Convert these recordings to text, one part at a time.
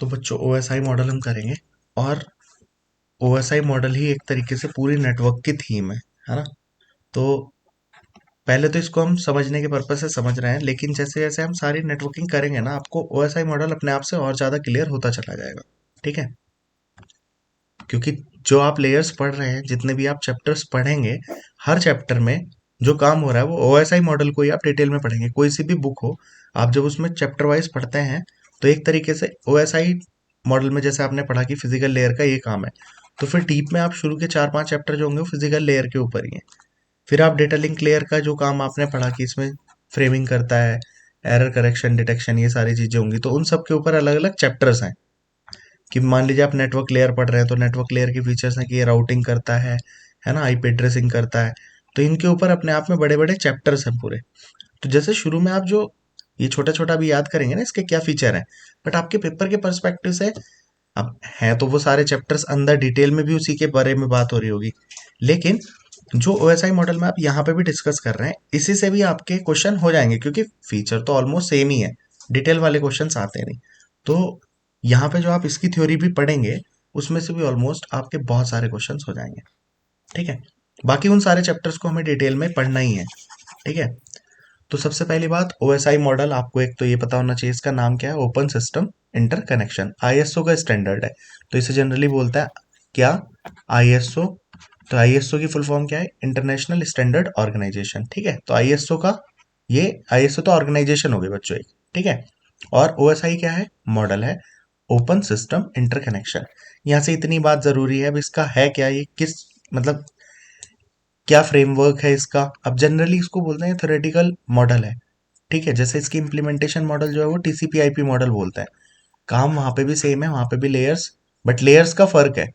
तो बच्चों OSI model हम करेंगे, और ओएसआई मॉडल ही एक तरीके से पूरी नेटवर्क की थीम है ना। तो पहले तो इसको हम समझने के पर्पज से समझ रहे हैं, लेकिन जैसे जैसे हम सारी नेटवर्किंग करेंगे ना, आपको ओएसआई मॉडल अपने आप से और ज़्यादा क्लियर होता चला जाएगा। ठीक है, क्योंकि जो आप लेयर्स पढ़ रहे हैं, जितने भी आप चैप्टर्स पढ़ेंगे, हर चैप्टर में जो काम हो रहा है वो ओएसआई मॉडल को ही आप डिटेल में पढ़ेंगे। कोई सी भी बुक हो, आप जब उसमें चैप्टर वाइज पढ़ते हैं तो एक तरीके से ओएसआई मॉडल में जैसे आपने पढ़ा कि फिजिकल लेयर का ये काम है, तो फिर डीप में आप शुरू के 4-5 चैप्टर जो होंगे वो फिजिकल लेयर के ऊपर ही है। फिर आप डेटा लिंक लेयर का जो काम आपने पढ़ा कि इसमें फ्रेमिंग करता है, एरर करेक्शन डिटेक्शन, ये सारी चीजें होंगी, तो उन सब के ऊपर अलग अलग चैप्टर्स हैं। कि मान लीजिए आप नेटवर्क लेयर पढ़ रहे हैं, तो नेटवर्क लेयर के फीचर्स हैं कि ये राउटिंग करता है ना, आईपी एड्रेसिंग करता है। तो इनके ऊपर अपने आप में बड़े बड़े चैप्टर्स हैं पूरे। तो जैसे शुरू में आप जो ये छोटा छोटा भी याद करेंगे ना इसके क्या फीचर है, बट आपके पेपर के पर्सपेक्टिव से अब है तो वो सारे चैप्टर्स अंदर डिटेल में भी उसी के बारे में बात हो रही होगी, लेकिन जो ओएसआई मॉडल में आप यहाँ पे भी डिस्कस कर रहे हैं, इसी से भी आपके क्वेश्चन हो जाएंगे, क्योंकि फीचर तो ऑलमोस्ट सेम ही है, डिटेल वाले क्वेश्चंस आते नहीं। तो यहाँ पे जो आप इसकी थ्योरी भी पढ़ेंगे, उसमें से भी ऑलमोस्ट आपके बहुत सारे क्वेश्चंस हो जाएंगे। ठीक है, बाकी उन सारे चैप्टर्स को हमें डिटेल में पढ़ना ही है। ठीक है, तो सबसे पहली बात, ओएसआई मॉडल आपको एक तो ये पता होना चाहिए इसका नाम क्या है, ओपन सिस्टम इंटरकनेक्शन, आईएसओ का स्टैंडर्ड है। तो इसे जनरली बोलता है क्या, आईएसओ। तो आईएसओ की फुल फॉर्म क्या है, इंटरनेशनल स्टैंडर्ड ऑर्गेनाइजेशन। ठीक है, तो आईएसओ का ये आईएसओ तो ऑर्गेनाइजेशन हो गई बच्चों एक। ठीक है, और ओएसआई क्या है, मॉडल है, ओपन सिस्टम इंटरकनेक्शन। यहाँ से इतनी बात जरूरी है, अब इसका है क्या, ये किस मतलब क्या फ्रेमवर्क है इसका। अब जनरली इसको बोलते हैं थ्योरेटिकल मॉडल है। ठीक है, जैसे इसकी इम्प्लीमेंटेशन मॉडल जो है वो टीसीपी आईपी मॉडल बोलता है। काम वहां पे भी सेम है, वहां पे भी लेयर्स, बट लेयर्स का फर्क है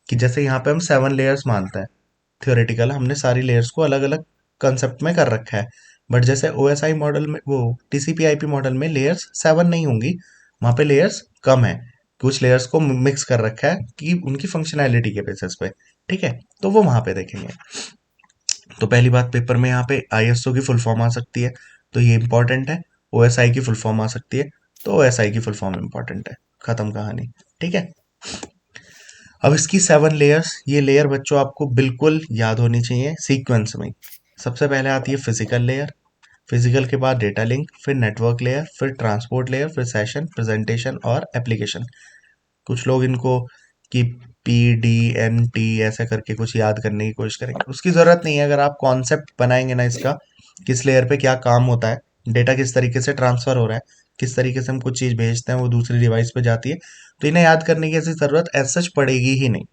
कि जैसे यहाँ पे हम 7 लेयर्स मानते हैं, थ्योरेटिकल हमने सारी लेयर्स को अलग अलग कंसेप्ट में कर रखा है। बट जैसे ओएसआई मॉडल में, वो टीसीपी आईपी मॉडल में लेयर्स 7 नहीं होंगी, वहां पे लेयर्स कम है। कुछ लेयर्स को मिक्स कर रखा है कि उनकी फंक्शनैलिटी के बेसिस पे। ठीक है, तो वो वहां पे देखेंगे। तो पहली बात, पेपर में यहाँ पे आईएसओ की फुल फॉर्म आ सकती है, तो ये इंपॉर्टेंट है। ओएसआई की फुल फॉर्म आ सकती है, तो ओएसआई की फुल फॉर्म इंपॉर्टेंट है। खत्म कहानी। ठीक है, अब इसकी 7 लेयर्स, ये लेयर बच्चों आपको बिल्कुल याद होनी चाहिए सीक्वेंस में। सबसे पहले आती है फिजिकल लेयर, फिजिकल के बाद डेटा लिंक, फिर नेटवर्क लेयर, फिर ट्रांसपोर्ट लेयर, फिर सेशन, प्रेजेंटेशन और एप्लीकेशन। कुछ लोग इनको कि पी डी एन टी ऐसा करके कुछ याद करने की कोशिश करेंगे, उसकी जरूरत नहीं है। अगर आप कॉन्सेप्ट बनाएंगे ना इसका, किस लेयर पे क्या काम होता है, डेटा किस तरीके से ट्रांसफर हो रहा है, किस तरीके से हम कुछ चीज भेजते हैं वो दूसरी डिवाइस पे जाती है, तो इन्हें याद करने की ऐसी जरूरत एज सच पड़ेगी ही नहीं।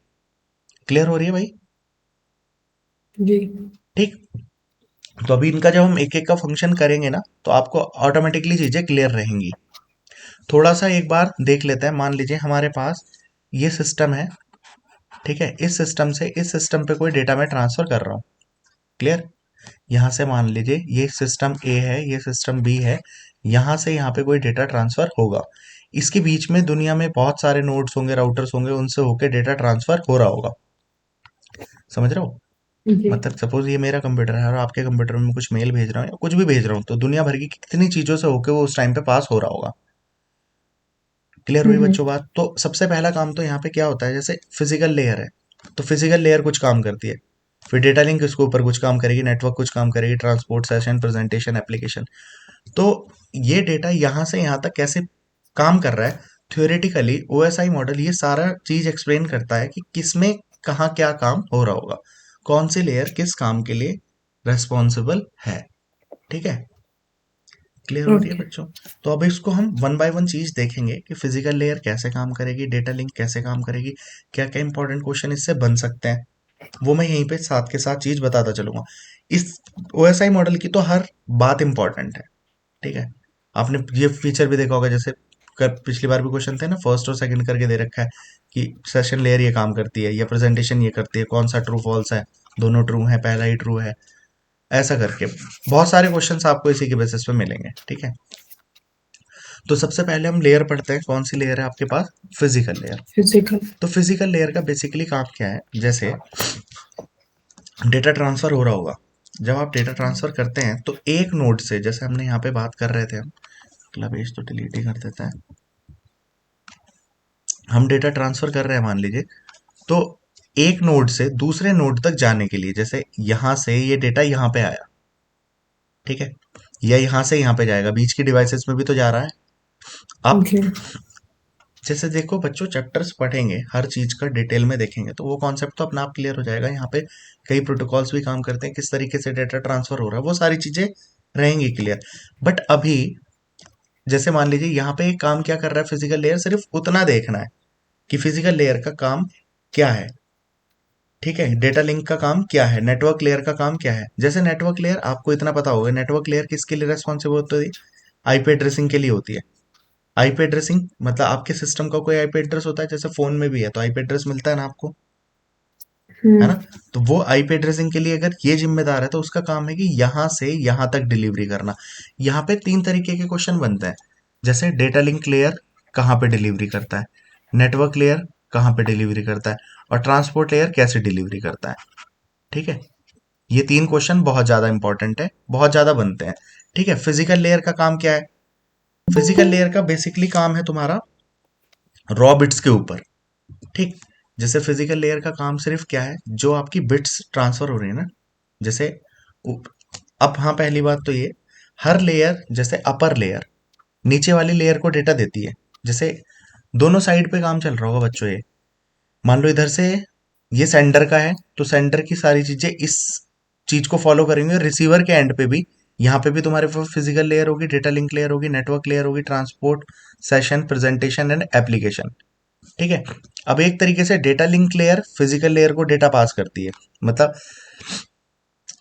क्लियर हो रही है भाई? जी। ठीक, तो अभी इनका जब हम एक एक का फंक्शन करेंगे ना, तो आपको ऑटोमेटिकली चीजें क्लियर रहेंगी। थोड़ा सा एक बार देख लेते हैं, मान लीजिए हमारे पास ये सिस्टम है। ठीक है, इस सिस्टम से इस सिस्टम पे कोई डेटा मैं ट्रांसफर कर रहा हूँ। क्लियर, यहाँ से मान लीजिए ये सिस्टम ए है, ये सिस्टम बी है, यहाँ से यहाँ पे कोई डेटा ट्रांसफर होगा। इसके बीच में दुनिया में बहुत सारे नोड्स होंगे, राउटर्स होंगे, उनसे होके डेटा ट्रांसफर हो रहा होगा। समझ रहे हो? जी। मतलब सपोज ये मेरा कंप्यूटर है और आपके कंप्यूटर में मैं कुछ मेल भेज रहा हूँ या कुछ भी भेज रहा हूँ, तो दुनिया भर की कितनी चीजों से होके वो उस टाइम पे पास हो रहा होगा। क्लियर हुई हम्म। बच्चों बात? तो सबसे पहला काम तो यहाँ पे क्या होता है, जैसे फिजिकल लेयर है, तो फिजिकल लेयर कुछ काम करती है, फिर डेटा लिंक इसके ऊपर कुछ काम करेगी, नेटवर्क कुछ काम करेगी, ट्रांसपोर्ट, सेशन, प्रेजेंटेशन, एप्लीकेशन। तो ये डेटा यहाँ से यहाँ तक कैसे काम कर रहा है, थ्योरेटिकली ओएसआई मॉडल ये सारा चीज एक्सप्लेन करता है कि किसमें कहाँ क्या काम हो रहा होगा, कौन सी लेयर किस काम के लिए रेस्पॉन्सिबल है। ठीक है, क्लियर हो रही है ओके। बच्चों? तो अब इसको हम वन बाय वन चीज देखेंगे कि फिजिकल लेयर कैसे काम करेगी, डेटा लिंक कैसे काम करेगी, क्या क्या इंपॉर्टेंट क्वेश्चन इससे बन सकते हैं, वो मैं यहीं पे साथ के साथ चीज बताता चलूंगा। इस ओएसआई मॉडल की तो हर बात इंपॉर्टेंट है। ठीक है, आपने ये फीचर भी देखा होगा, जैसे पिछली बार भी क्वेश्चन थे ना, फर्स्ट और सेकंड करके दे रखा है कि सेशन लेयर ये काम करती है या प्रेजेंटेशन ये करती है, कौन सा ट्रू फॉल्स है, दोनों ट्रू है, पहला ही ट्रू है, ऐसा करके बहुत सारे क्वेश्चंस आपको इसी के बेसिस पे मिलेंगे। ठीक है, तो सबसे पहले हम लेयर पढ़ते हैं, कौन सी लेयर है आपके पास, फिजिकल लेयर। फिजिकल। तो फिजिकल लेयर का बेसिकली काम क्या है, जैसे डेटा ट्रांसफर हो रहा होगा, जब आप डेटा ट्रांसफर करते हैं तो एक नोड से, जैसे हमने यहाँ पे बात कर रहे थे, हम अगला पेज तो डिलीट ही कर देता है। हम डेटा ट्रांसफर कर रहे हैं मान लीजिए, तो एक नोड से दूसरे नोड तक जाने के लिए, जैसे यहां से ये डेटा यहां पे आया, ठीक है, या यहां से यहां पे जाएगा, बीच की डिवाइसेस में भी तो जा रहा है। आप जी। जैसे देखो बच्चों, चैप्टर्स पढ़ेंगे, हर चीज का डिटेल में देखेंगे, तो वो कॉन्सेप्ट तो अपना आप क्लियर हो जाएगा। यहाँ पे कई प्रोटोकॉल्स भी काम करते हैं, किस तरीके से डेटा ट्रांसफर हो रहा है, वो सारी चीजें रहेंगी क्लियर। बट अभी जैसे मान लीजिए यहाँ पे एक काम क्या कर रहा है फिजिकल लेयर, सिर्फ उतना देखना है कि फिजिकल लेयर का काम क्या है, ठीक है, डेटा लिंक का काम क्या है, नेटवर्क लेयर का काम क्या है। जैसे नेटवर्क लेयर आपको इतना पता होगा, नेटवर्क लेयर किसके लिए रेस्पॉन्सिबल होती है? आईपी एड्रेसिंग के लिए होती है। आईपी एड्रेसिंग मतलब आपके सिस्टम का कोई आईपी एड्रेस होता है, जैसे फोन में भी है तो आईपी एड्रेस मिलता है ना आपको, है ना। हम्म। तो वो आईपी एड्रेसिंग के लिए अगर ये जिम्मेदार है, तो उसका काम है कि यहां से यहां तक डिलीवरी करना। यहाँ पे तीन तरीके के क्वेश्चन बनते हैं, जैसे डेटा लिंक लेयर कहाँ पे डिलीवरी करता है, नेटवर्क लेयर कहाँ पे डिलीवरी करता है, और ट्रांसपोर्ट लेयर कैसे डिलीवरी करता है, ठीक है। ये तीन क्वेश्चन बहुत ज्यादा इंपॉर्टेंट है, बहुत ज्यादा बनते हैं, ठीक है। फिजिकल लेयर का काम क्या है? फिजिकल लेयर का बेसिकली काम है तुम्हारा रॉ बिट्स के ऊपर, ठीक। जैसे फिजिकल लेयर का काम सिर्फ क्या है, जो आपकी बिट्स ट्रांसफर हो रही है ना, जैसे अब हाँ, पहली बात तो ये, हर लेयर, जैसे अपर लेयर नीचे वाली लेयर को डेटा देती है। जैसे दोनों साइड पे काम चल रहा होगा बच्चों, ये मान लो इधर से ये सेंडर का है, तो सेंडर की सारी चीजें इस चीज को फॉलो करेंगे, और रिसीवर के एंड पे भी, यहाँ पे भी तुम्हारे पास फिजिकल लेयर होगी, डेटा लिंक लेयर होगी, नेटवर्क लेयर होगी, transport, session, presentation and application, ठीक है। अब एक तरीके से data link layer physical layer को डेटा पास करती है। मतलब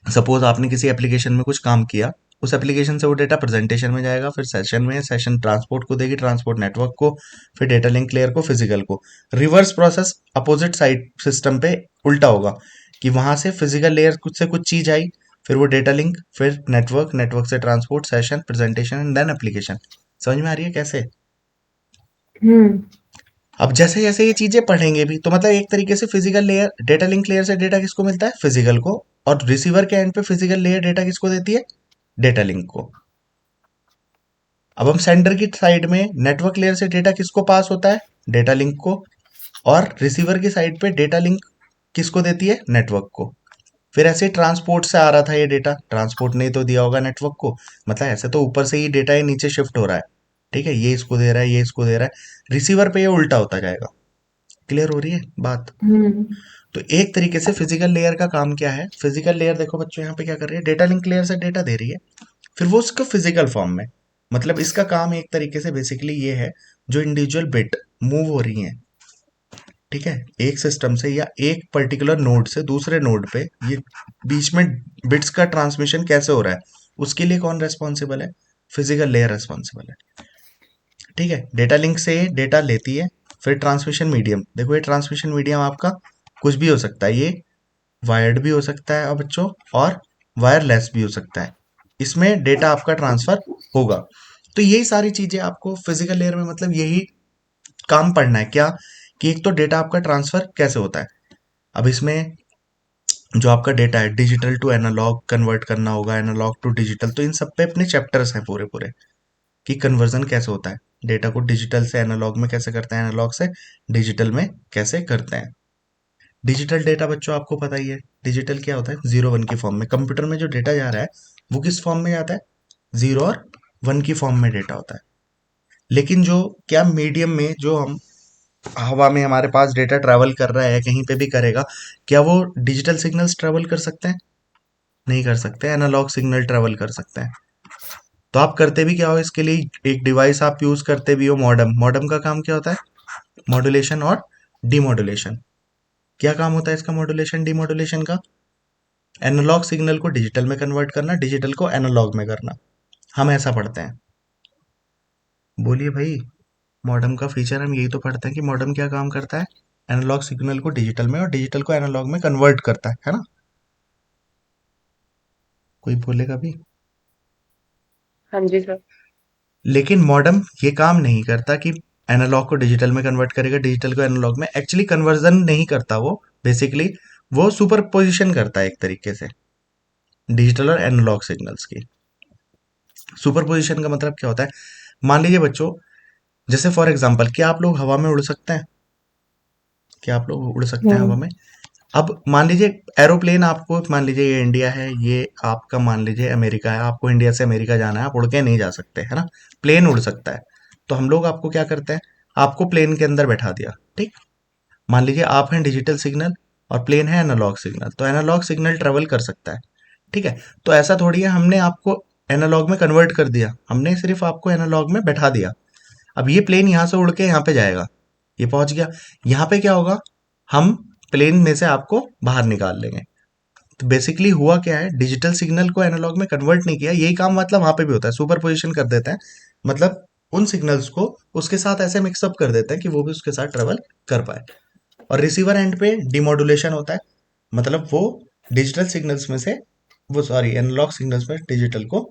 सपोज आपने किसी एप्लीकेशन में कुछ काम किया, उस एप्लीकेशन से वो डेटा प्रेजेंटेशन में जाएगा, फिर सेशन में, सेशन ट्रांसपोर्ट को देगी, ट्रांसपोर्ट नेटवर्क को, फिर डेटा लिंक लेयर को, फिजिकल को। Reverse process opposite side system पे उल्टा होगा, कि वहां से फिजिकल लेयर कुछ से कुछ चीज आई, फिर वो डेटा लिंक, फिर नेटवर्क, नेटवर्क से transport, session, presentation and then application. समझ में आ रही है कैसे? हम्म। अब जैसे जैसे ये चीजें पढ़ेंगे भी, तो मतलब एक तरीके से physical layer, data link layer से डेटा किसको मिलता है? फिजिकल को। और रिसीवर के एंड पे फिजिकल लेयर डेटा किसको देती है? डेटा लिंक को। अब हम सेंडर की साइड में नेटवर्क लेयर से डेटा किसको पास होता है? डेटा लिंक को। और रिसीवर की साइड पे डेटा लिंक किसको देती है? नेटवर्क को। फिर ऐसे ट्रांसपोर्ट से आ रहा था ये डेटा, ट्रांसपोर्ट ने तो दिया होगा नेटवर्क को, मतलब ऐसे तो ऊपर से ही डेटा ये नीचे शिफ्ट हो रहा है, ठीक है, ये इसको दे रहा है, ये इसको दे रहा है, रिसीवर पे ये उल्टा होता जाएगा। क्लियर हो रही है बात? हम्म। तो एक तरीके से फिजिकल लेयर का काम क्या है? फिजिकल लेयर देखो बच्चों यहाँ पे क्या कर रही है, डेटा लिंक लेयर से डेटा दे रही है, फिर वो उसको फिजिकल फॉर्म में, मतलब इसका काम एक तरीके से बेसिकली ये है, जो इंडिविजुअल बिट मूव हो रही हैं, ठीक है, एक सिस्टम से या एक पर्टिकुलर नोड से दूसरे नोड पे, ये बीच में बिट्स का ट्रांसमिशन कैसे हो रहा है, उसके लिए कौन रेस्पॉन्सिबल है? फिजिकल लेयर रेस्पॉन्सिबल है, ठीक है। डेटा लिंक से डेटा लेती है, फिर ट्रांसमिशन मीडियम, देखो ये ट्रांसमिशन मीडियम आपका कुछ भी हो सकता है, ये वायर्ड भी हो सकता है और बच्चों, और वायरलेस भी हो सकता है, इसमें डेटा आपका ट्रांसफर होगा। तो यही सारी चीजें आपको फिजिकल लेयर में, मतलब यही काम पढ़ना है क्या, कि एक तो डेटा आपका ट्रांसफर कैसे होता है, अब इसमें जो आपका डेटा है डिजिटल टू एनालॉग कन्वर्ट करना होगा, एनालॉग टू डिजिटल, तो इन सब पे अपने चैप्टर्स हैं पूरे पूरे, कि कन्वर्जन कैसे होता है, डेटा को डिजिटल से एनालॉग में कैसे करते हैं, एनालॉग से डिजिटल में कैसे करते हैं। डिजिटल डेटा बच्चों आपको पता ही है, डिजिटल क्या होता है, जीरो वन की फॉर्म में, कंप्यूटर में जो डेटा जा रहा है वो किस फॉर्म में जाता है? जीरो और वन की फॉर्म में डेटा होता है। लेकिन जो क्या मीडियम में, जो हम हवा में हमारे पास डेटा ट्रैवल कर रहा है, कहीं पे भी करेगा, क्या वो डिजिटल सिग्नल्स ट्रैवल कर सकते हैं? नहीं कर सकते, एनालॉग सिग्नल ट्रैवल कर सकते हैं। तो आप करते भी क्या हो इसके लिए, एक डिवाइस आप यूज करते भी हो, मॉडम, मॉडम का काम क्या होता है? मॉड्यूलेशन और डीमॉड्यूलेशन। क्या काम होता है इसका, मॉड्यूलेशन डीमॉड्यूलेशन का? एनालॉग सिग्नल को डिजिटल में कन्वर्ट करना, डिजिटल को एनालॉग में करना, हम ऐसा पढ़ते हैं। बोलिए भाई, मॉडम का फीचर हम यही तो पढ़ते हैं कि मॉडम क्या काम करता है, एनालॉग सिग्नल को डिजिटल में और डिजिटल को एनालॉग में कन्वर्ट करता है ना। कोई बोलेगा भी? हाँ जी सर। लेकिन मॉडम ये काम नहीं करता कि एनालॉग को डिजिटल में कन्वर्ट करेगा, डिजिटल को एनालॉग में, एक्चुअली कन्वर्जन नहीं करता वो, बेसिकली वो सुपर पोजिशन करता है एक तरीके से, डिजिटल और एनालॉग सिग्नल्स की। सुपर पोजिशन का मतलब क्या होता है? मान लीजिए बच्चों, जैसे फॉर एग्जाम्पल, क्या आप लोग हवा में उड़ सकते हैं? कि आप लोग उड़ सकते हैं हवा हम्म। में। अब मान लीजिए एरोप्लेन, आपको मान लीजिए ये इंडिया है, ये आपका मान लीजिए अमेरिका है, आपको इंडिया से अमेरिका जाना है, आप उड़ के नहीं जा सकते है ना, प्लेन उड़ सकता है। तो हम लोग आपको क्या करते हैं, आपको प्लेन के अंदर बैठा दिया, ठीक। मान लीजिए आप हैं डिजिटल सिग्नल और प्लेन है एनालॉग सिग्नल, तो एनालॉग सिग्नल ट्रेवल कर सकता है, ठीक है। तो ऐसा थोड़ी है हमने आपको एनालॉग में कन्वर्ट कर दिया, हमने सिर्फ आपको एनालॉग में बैठा दिया। अब ये प्लेन यहाँ से उड़ के यहाँ पे जाएगा, ये पहुंच गया। यहाँ पे क्या होगा, हम प्लेन में से आपको बाहर निकाल लेंगे। तो बेसिकली हुआ क्या है, डिजिटल सिग्नल को एनालॉग में कन्वर्ट नहीं किया, यही काम मतलब वहां पे भी होता है, सुपर पोजिशन कर देते हैं। मतलब उन सिग्नल्स को उसके साथ ऐसे मिक्सअप कर देते हैं कि वो भी उसके साथ ट्रेवल कर पाए। और रिसीवर एंड पे डिमोडुलेशन होता है, मतलब वो डिजिटल सिग्नल्स में से, वो सॉरी एनालॉग सिग्नल्स में डिजिटल को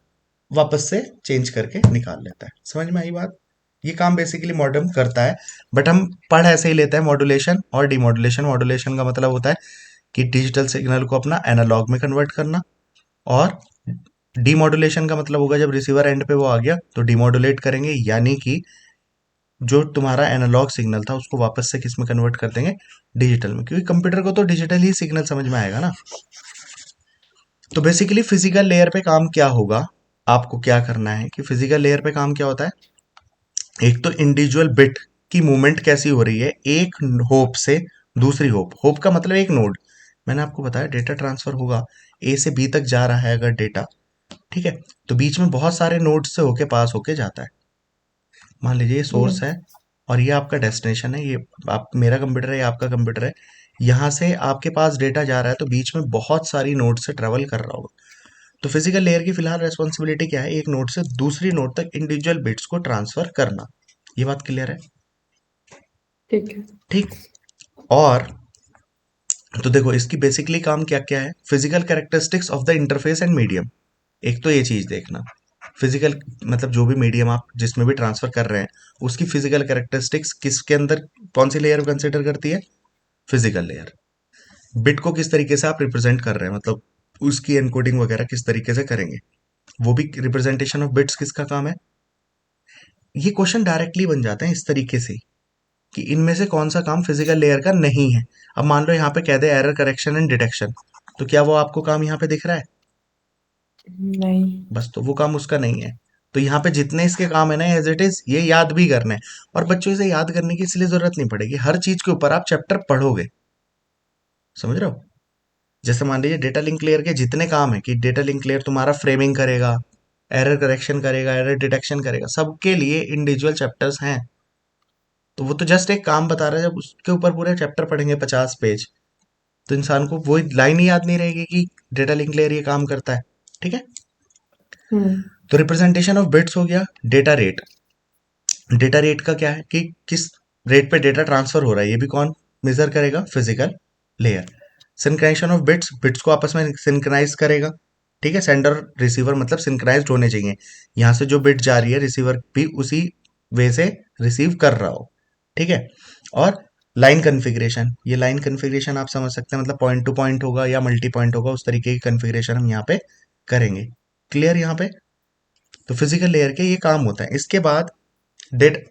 वापस से चेंज करके निकाल लेता है। समझ में आई बात? ये काम बेसिकली मॉडेम करता है, बट हम पढ़ ऐसे ही लेते हैं मॉड्यूलेशन और डिमॉड्यूलेशन। मॉड्यूलेशन का मतलब होता है कि डिजिटल सिग्नल को अपना एनालॉग में कन्वर्ट करना, और डीमॉड्यूलेशन का मतलब होगा जब रिसीवर एंड पे वो आ गया तो डीमॉड्यूलेट करेंगे, यानी कि जो तुम्हारा एनालॉग सिग्नल था उसको वापस से किस में कन्वर्ट कर देंगे, डिजिटल में, क्योंकि कंप्यूटर को तो डिजिटल ही सिग्नल समझ में आएगा ना। तो बेसिकली फिजिकल लेयर पे काम क्या होगा, आपको क्या करना है कि फिजिकल लेयर पे काम क्या होता है, एक तो इंडिविजुअल बिट की मूवमेंट कैसी हो रही है एक होप से दूसरी होप, होप का मतलब एक नोड। मैंने आपको बताया डेटा ट्रांसफर होगा, ए से बी तक जा रहा है अगर डेटा, ठीक है, तो बीच में बहुत सारे नोड से होके पास होके जाता है। मान लीजिए ये सोर्स हम्म। है और ये आपका डेस्टिनेशन है, ये आप मेरा कंप्यूटर है, ये आपका कंप्यूटर है। यहाँ से आपके पास डेटा जा रहा है तो बीच में बहुत सारी नोड से ट्रेवल कर रहा होगा। तो फिजिकल लेयर की फिलहाल रेस्पॉन्सिबिलिटी क्या है, एक नोड से दूसरी नोड तक इंडिविजुअल बिट्स को ट्रांसफर करना। ये बात क्लियर है? ठीक है। ठीक। और तो देखो इसकी बेसिकली काम क्या क्या है, physical characteristics of the interface and medium. एक तो ये चीज देखना, फिजिकल मतलब जो भी मीडियम आप जिसमें भी ट्रांसफर कर रहे हैं उसकी फिजिकल कैरेक्टरिस्टिक्स किसके अंदर, कौन सी लेयर कंसिडर करती है, फिजिकल लेयर। बिट को किस तरीके से आप रिप्रेजेंट कर रहे हैं, मतलब उसकी एनकोडिंग वगैरह किस तरीके से करेंगे, वो भी रिप्रेजेंटेशन ऑफ बिट्स किसका काम है। ये क्वेश्चन डायरेक्टली बन जाते हैं इस तरीके से कि इनमें से कौन सा काम फिजिकल लेयर का नहीं है। अब मान लो यहाँ पे कह दे एरर करेक्शन एंड डिटेक्शन, तो क्या वो आपको काम यहाँ पे दिख रहा है? नहीं। बस, तो वो काम उसका नहीं है। तो यहाँ पे जितने इसके काम है ना एज इट इज ये याद भी करने हैं। और बच्चों इसे याद करने की इसलिए जरूरत नहीं पड़ेगी, हर चीज के ऊपर आप चैप्टर पढ़ोगे, समझ रहे हो। जैसे मान लीजिए डेटा लिंक लेयर के जितने काम है कि डेटा लिंक लेयर तुम्हारा फ्रेमिंग करेगा, एरर करेक्शन करेगा, एरर डिटेक्शन करेगा, सबके लिए इंडिविजुअल चैप्टर्स हैं। तो वो तो जस्ट एक काम बता रहा है, जब उसके ऊपर पूरे चैप्टर पढ़ेंगे 50 पेज, तो इंसान को वो लाइन ही याद नहीं रहेगी कि डेटा लिंक लेयर ये काम करता है, ठीक है। हम्म। तो रिप्रेजेंटेशन ऑफ बिट्स हो गया। डेटा रेट, डेटा रेट का क्या है कि किस रेट पे डेटा ट्रांसफर हो रहा है, ये भी कौन मेजर करेगा, physical layer. Synchronization of bits, bits को आपस में सिंक्राइज करेगा, ठीक है। सेंडर रिसीवर मतलब सिंक्राइज होने चाहिए, यहाँ से जो बिट जा रही है रिसीवर भी उसी वे से रिसीव कर रहा हो, ठीक है। और लाइन कन्फिग्रेशन, ये लाइन कन्फिग्रेशन आप समझ सकते हैं, मतलब पॉइंट टू पॉइंट होगा या मल्टी पॉइंट होगा, उस तरीके की कन्फिग्रेशन हम यहाँ पे करेंगे। क्लियर यहाँ पे? तो फिजिकल लेयर के ये काम होता है। इसके बाद डेट,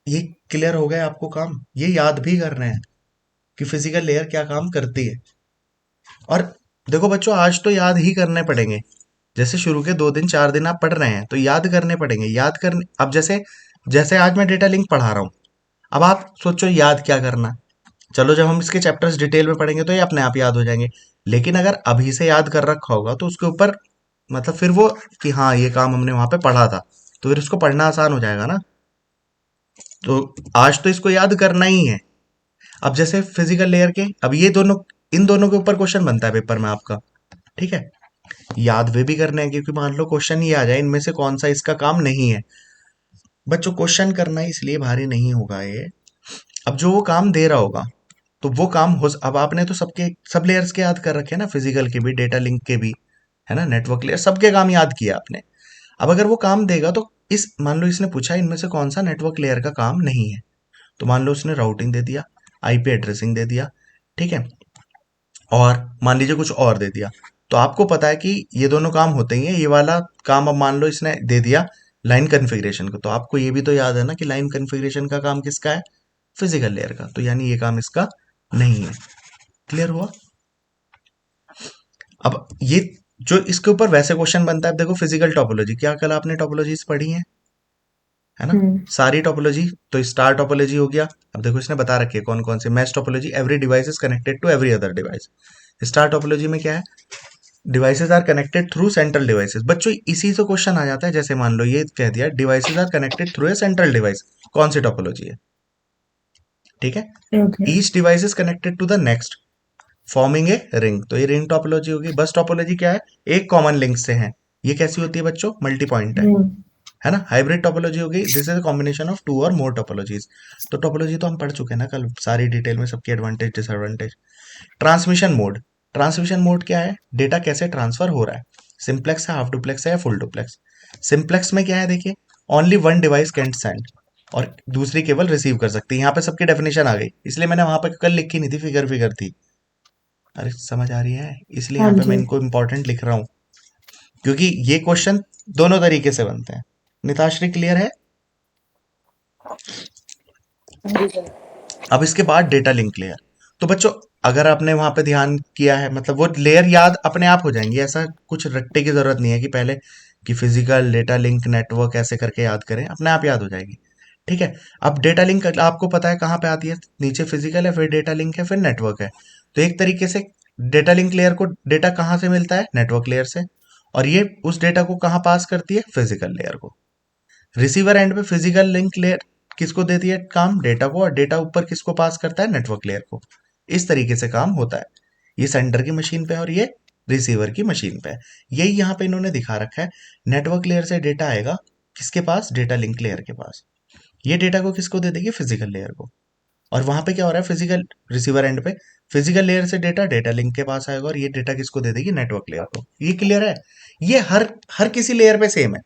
ये क्लियर हो गया आपको काम, ये याद भी कर रहे हैं कि फिजिकल लेयर क्या काम करती है। और देखो बच्चों आज तो याद ही करने पड़ेंगे, जैसे शुरू के 2 दिन 4 दिन आप पढ़ रहे हैं तो याद करने पड़ेंगे, याद करने। अब जैसे जैसे आज मैं डेटा लिंक पढ़ा रहा हूँ, अब आप सोचो याद क्या करना। चलो जब हम इसके चैप्टर्स डिटेल में पढ़ेंगे तो ये अपने आप याद हो जाएंगे, लेकिन अगर अभी से याद कर रखा होगा तो उसके ऊपर मतलब फिर वो कि हाँ ये काम हमने वहां पे पढ़ा था, तो फिर उसको पढ़ना आसान हो जाएगा ना। तो आज तो इसको याद करना ही है। अब जैसे फिजिकल लेयर के, अब ये दोनों, इन दोनों के ऊपर क्वेश्चन बनता है पेपर में आपका, ठीक है। याद वे भी करने हैं क्योंकि मान लो क्वेश्चन ये आ जाए इनमें से कौन सा इसका काम नहीं है। बच्चों क्वेश्चन करना इसलिए भारी नहीं होगा ये, अब जो वो काम दे रहा होगा तो वो काम हो, अब आपने तो सबके सब लेयर्स के याद कर रखे हैं ना, फिजिकल के भी डेटा लिंक के भी, है ना, नेटवर्क लेयर सबके काम याद किया आपने। अब अगर वो काम देगा तो इस मान लो इसने पूछा इनमें से कौन सा नेटवर्क लेयर का काम नहीं है, तो मान लो उसने राउटिंग दे दिया, आईपी एड्रेसिंग दे दिया, ठीक है, और मान लीजिए कुछ और दे दिया। तो आपको पता है कि ये दोनों काम होते ही हैं, ये वाला काम अब मान लो इसने दे दिया लाइन कन्फिग्रेशन को, तो आपको ये भी तो याद है ना कि लाइन कन्फिग्रेशन का काम किसका है, फिजिकल लेयर का, तो यानी ये काम इसका नहीं है। क्लियर हुआ? अब ये जो इसके ऊपर वैसे क्वेश्चन बनता है, देखो फिजिकल टोपोलॉजी, क्या कल आपने टोपोलॉजीज पढ़ी है ना? हम्म। सारी टोपोलॉजी, तो स्टार टोपोलॉजी हो गया। अब देखो इसने बता रखी है कौन कौन से। Mesh topology, every device is connected to every other device. Star topology में क्या है? Devices are connected through central devices. बच्चों इसी से क्वेश्चन आ जाता है, जैसे मान लो ये कह दिया devices are connected through a central device, कौन सी टोपोलॉजी है? ठीक है। Okay. Each device is connected to the next forming a ring, तो ये रिंग टोपोलॉजी होगी। बस टोपोलॉजी क्या है? एक कॉमन लिंक से है। ये कैसी होती है बच्चों? Multi point hmm. है ना? हाइब्रिड टोपोलॉजी हो गई, this is a combination of two or more topologies. तो टोपोलॉजी तो हम पढ़ चुके हैं ना कल, सारी डिटेल में, सबकी advantage disadvantage. Transmission mode, transmission mode क्या है? डेटा कैसे ट्रांसफर हो रहा है, सिंप्लेक्स है, हाफ डुप्लेक्स है या फुल डुप्लेक्स। सिंप्लेक्स में क्या है देखिए, only one device can send, और दूसरी केवल रिसीव कर सकती है। यहाँ पे सबकी डेफिनेशन आ गई, इसलिए मैंने वहां पे कल लिखी नहीं थी, फिगर फिगर थी। अरे समझ आ रही है, इसलिए हाँ यहाँ पे मैं जी। इनको इंपॉर्टेंट लिख रहा हूँ, क्योंकि ये क्वेश्चन दोनों तरीके से बनते हैं। निताश्री क्लियर है? हाँ जी सर। अब इसके बाद डेटा लिंक लेयर। तो बच्चों अगर आपने वहां पे ध्यान किया है, मतलब वो लेयर याद अपने आप हो जाएंगी, ऐसा कुछ रट्टे की जरूरत नहीं है कि पहले कि फिजिकल डेटा लिंक नेटवर्क ऐसे करके याद करें, अपने आप याद हो जाएगी। ठीक है। अब डेटा लिंक आपको पता है कहाँ पे आती है, नीचे फिजिकल है, फिर डेटा लिंक है, फिर नेटवर्क है। तो एक तरीके से डेटा लिंक लेयर को डेटा कहाँ से मिलता है? नेटवर्क लेयर से, और ये उस डेटा को कहाँ पास करती है? फिजिकल लेयर को। रिसीवर एंड पे फिजिकल लिंक लेयर किसको देती है काम? डेटा को, और डेटा ऊपर किसको पास करता है? नेटवर्क लेयर को। इस तरीके से काम होता है। ये सेंडर की मशीन पे है और ये रिसीवर की मशीन पे है। यही यहाँ पे इन्होंने दिखा रखा है। नेटवर्क लेयर से डेटा आएगा किसके पास? डेटा लिंक लेयर के पास। ये डेटा को किसको दे देगी? फिजिकल लेयर को। और वहां पे क्या हो रहा है? फिजिकल रिसीवर एंड पे फिजिकल लेयर से डेटा डेटा लिंक के पास आएगा, और ये डेटा किसको दे देगी? नेटवर्क लेयर को। ये क्लियर है? ये हर हर किसी लेयर पे सेम है।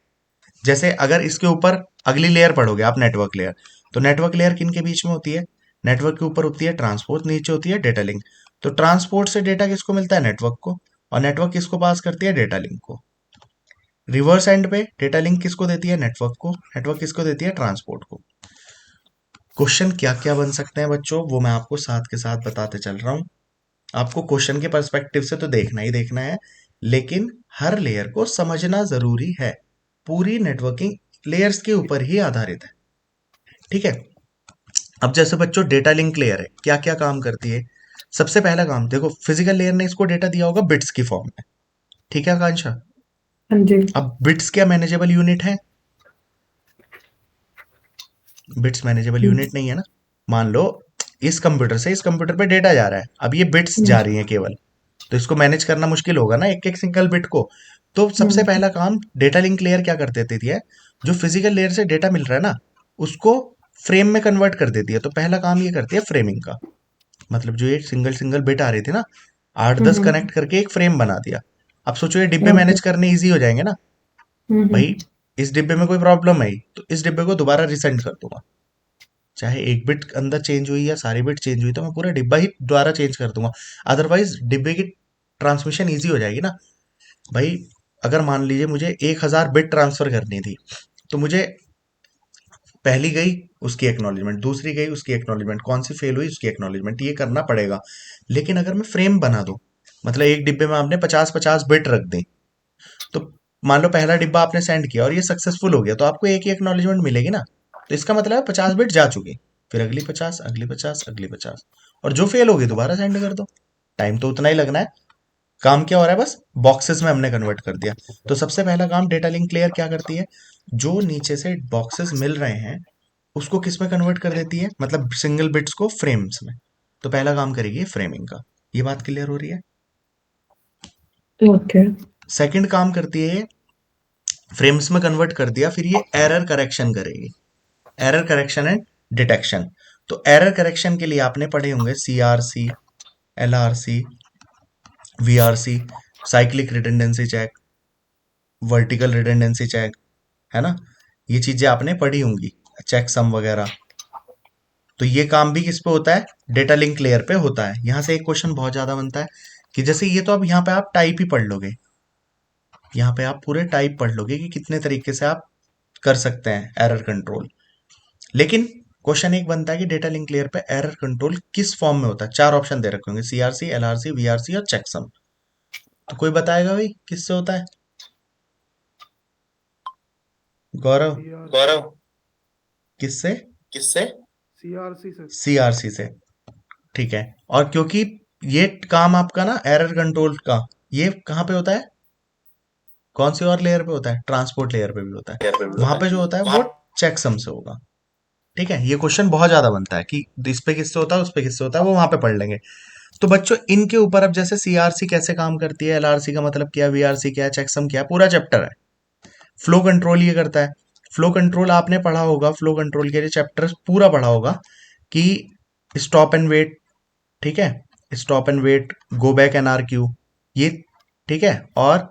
जैसे अगर इसके ऊपर अगली लेयर पढ़ोगे आप, नेटवर्क लेयर, तो नेटवर्क लेयर किन के बीच में होती है? नेटवर्क के ऊपर होती है ट्रांसपोर्ट, नीचे होती है डेटा लिंक। तो ट्रांसपोर्ट से डेटा किसको मिलता है? नेटवर्क को। और नेटवर्क किसको पास करती है? डेटा लिंक को। रिवर्स एंड पे डेटा लिंक किसको देती है? नेटवर्क को। नेटवर्क किसको देती है? ट्रांसपोर्ट को। क्वेश्चन क्या क्या बन सकते हैं बच्चों, वो मैं आपको साथ के साथ बताते चल रहा हूँ। आपको क्वेश्चन के पर्सपेक्टिव से तो देखना ही देखना है, लेकिन हर लेयर को समझना जरूरी है। पूरी नेटवर्किंग लेयर्स के ऊपर ही आधारित है। ठीक है। अब जैसे बच्चों डेटा लिंक लेयर है, क्या क्या काम करती है? सबसे पहला काम देखो, फिजिकल लेयर ने इसको डेटा दिया होगा बिट्स की फॉर्म में। ठीक है आकांक्षा? हाँ जी। अब बिट्स क्या मैनेजेबल यूनिट है? बिट्स मैनेजेबल हम्म। यूनिट नहीं है ना। मान लो इस कंप्यूटर से इस कंप्यूटर पे डेटा जा रहा है, अब ये बिट्स हम्म। जा रही हैं केवल, तो इसको मैनेज करना मुश्किल होगा ना एक एक सिंगल बिट को। तो सबसे हम्म। पहला काम डेटा लिंक लेयर क्या कर देती है? जो फिजिकल लेयर से डेटा मिल रहा है ना, उसको फ्रेम में कन्वर्ट कर देती है। तो पहला काम ये करती है फ्रेमिंग का। मतलब जो ये सिंगल सिंगल बिट आ रही थी ना, 8-10 हम्म। कनेक्ट करके एक फ्रेम बना दिया। अब सोचो ये डिब्बे ओके। मैनेज करने इजी हो जाएंगे ना। भाई हम्म। इस डिब्बे में कोई प्रॉब्लम आई तो इस डिब्बे को दोबारा रिसेंड कर दूंगा, चाहे एक बिट अंदर चेंज हुई या सारी बिट चेंज हुई, तो मैं पूरा डिब्बा ही दोबारा चेंज कर दूंगा। अदरवाइज डिब्बे की ट्रांसमिशन ईजी हो जाएगी ना। भाई अगर मान लीजिए मुझे 1000 बिट ट्रांसफर करनी थी, तो मुझे पहली गई उसकी एक्नॉलेजमेंट, दूसरी गई उसकी एक्नॉलेजमेंट, कौन सी फेल हुई उसकी एक्नॉलेजमेंट, ये करना पड़ेगा। लेकिन अगर मैं फ्रेम बना दूं, मतलब एक डिब्बे में आपने 50-50 बिट रख दी, तो मान लो पहला डिब्बा आपने सेंड किया और ये सक्सेसफुल हो गया, तो आपको एक ही एक्नॉलेजमेंट मिलेगी ना। तो इसका मतलब है 50 बिट जा चुकी, फिर अगली 50, अगली 50, अगली 50, और जो फेल होगी दोबारा सेंड कर दो। टाइम तो उतना ही लगना है। काम क्या हो रहा है? बस बॉक्सेस में हमने कन्वर्ट कर दिया। तो सबसे पहला काम डेटा लिंक लेयर क्या करती है? जो नीचे से बॉक्सेस मिल रहे हैं उसको किस में कन्वर्ट कर देती है? मतलब सिंगल बिट्स को फ्रेम्स में। तो पहला काम करेगी फ्रेमिंग का। ये बात क्लियर हो रही है? ओके। सेकंड काम करती है, फ्रेम्स में कन्वर्ट कर दिया, फिर ये एरर करेक्शन करेगी। Error correction and detection. तो एरर करेक्शन के लिए आपने पढ़े होंगे CRC, LRC, VRC, cyclic redundancy check, vertical redundancy check, है ना? ये चीजें आपने पढ़ी होंगी, चेक सम वगैरह। तो ये काम भी किस पे होता है? डेटा लिंक लेयर पे होता है। यहां से एक क्वेश्चन बहुत ज्यादा बनता है कि जैसे ये तो अब यहाँ पे आप टाइप ही पढ़ लोगे, यहाँ पे आप पूरे टाइप पढ़ लोगे कि कितने तरीके से आप कर सकते हैं एरर कंट्रोल। लेकिन क्वेश्चन एक बनता है कि डेटा लिंक लेयर पे एरर कंट्रोल किस फॉर्म में होता है। चार ऑप्शन दे रखे होंगे, सीआरसी, एलआरसी, वीआरसी और चेकसम। तो कोई बताएगा भाई किससे होता है? गौरव, सीआर गौरव किससे? किससे? सीआरसी से। सीआरसी से। ठीक है। और क्योंकि ये काम आपका ना एरर कंट्रोल का, ये कहाँ पे होता है? कौन सी और लेयर पे होता है? ट्रांसपोर्ट लेयर पे भी होता है। वहां पे जो होता है वो चेकसम से होगा। ठीक है, ये क्वेश्चन बहुत ज्यादा बनता है कि इस पे किससे होता है, उस पे किससे होता है, वो वहां पे पढ़ लेंगे। तो बच्चों इनके ऊपर अब जैसे सीआरसी कैसे काम करती है, एलआरसी का मतलब क्या है, वीआरसी क्या है, चेकसम क्या है, पूरा चैप्टर है। फ्लो कंट्रोल ये करता है। फ्लो कंट्रोल आपने पढ़ा होगा, फ्लो कंट्रोल के लिए चैप्टर पूरा पढ़ा होगा कि स्टॉप एंड वेट, ठीक है, stop and wait, go back N R Q, ये ठीक है। और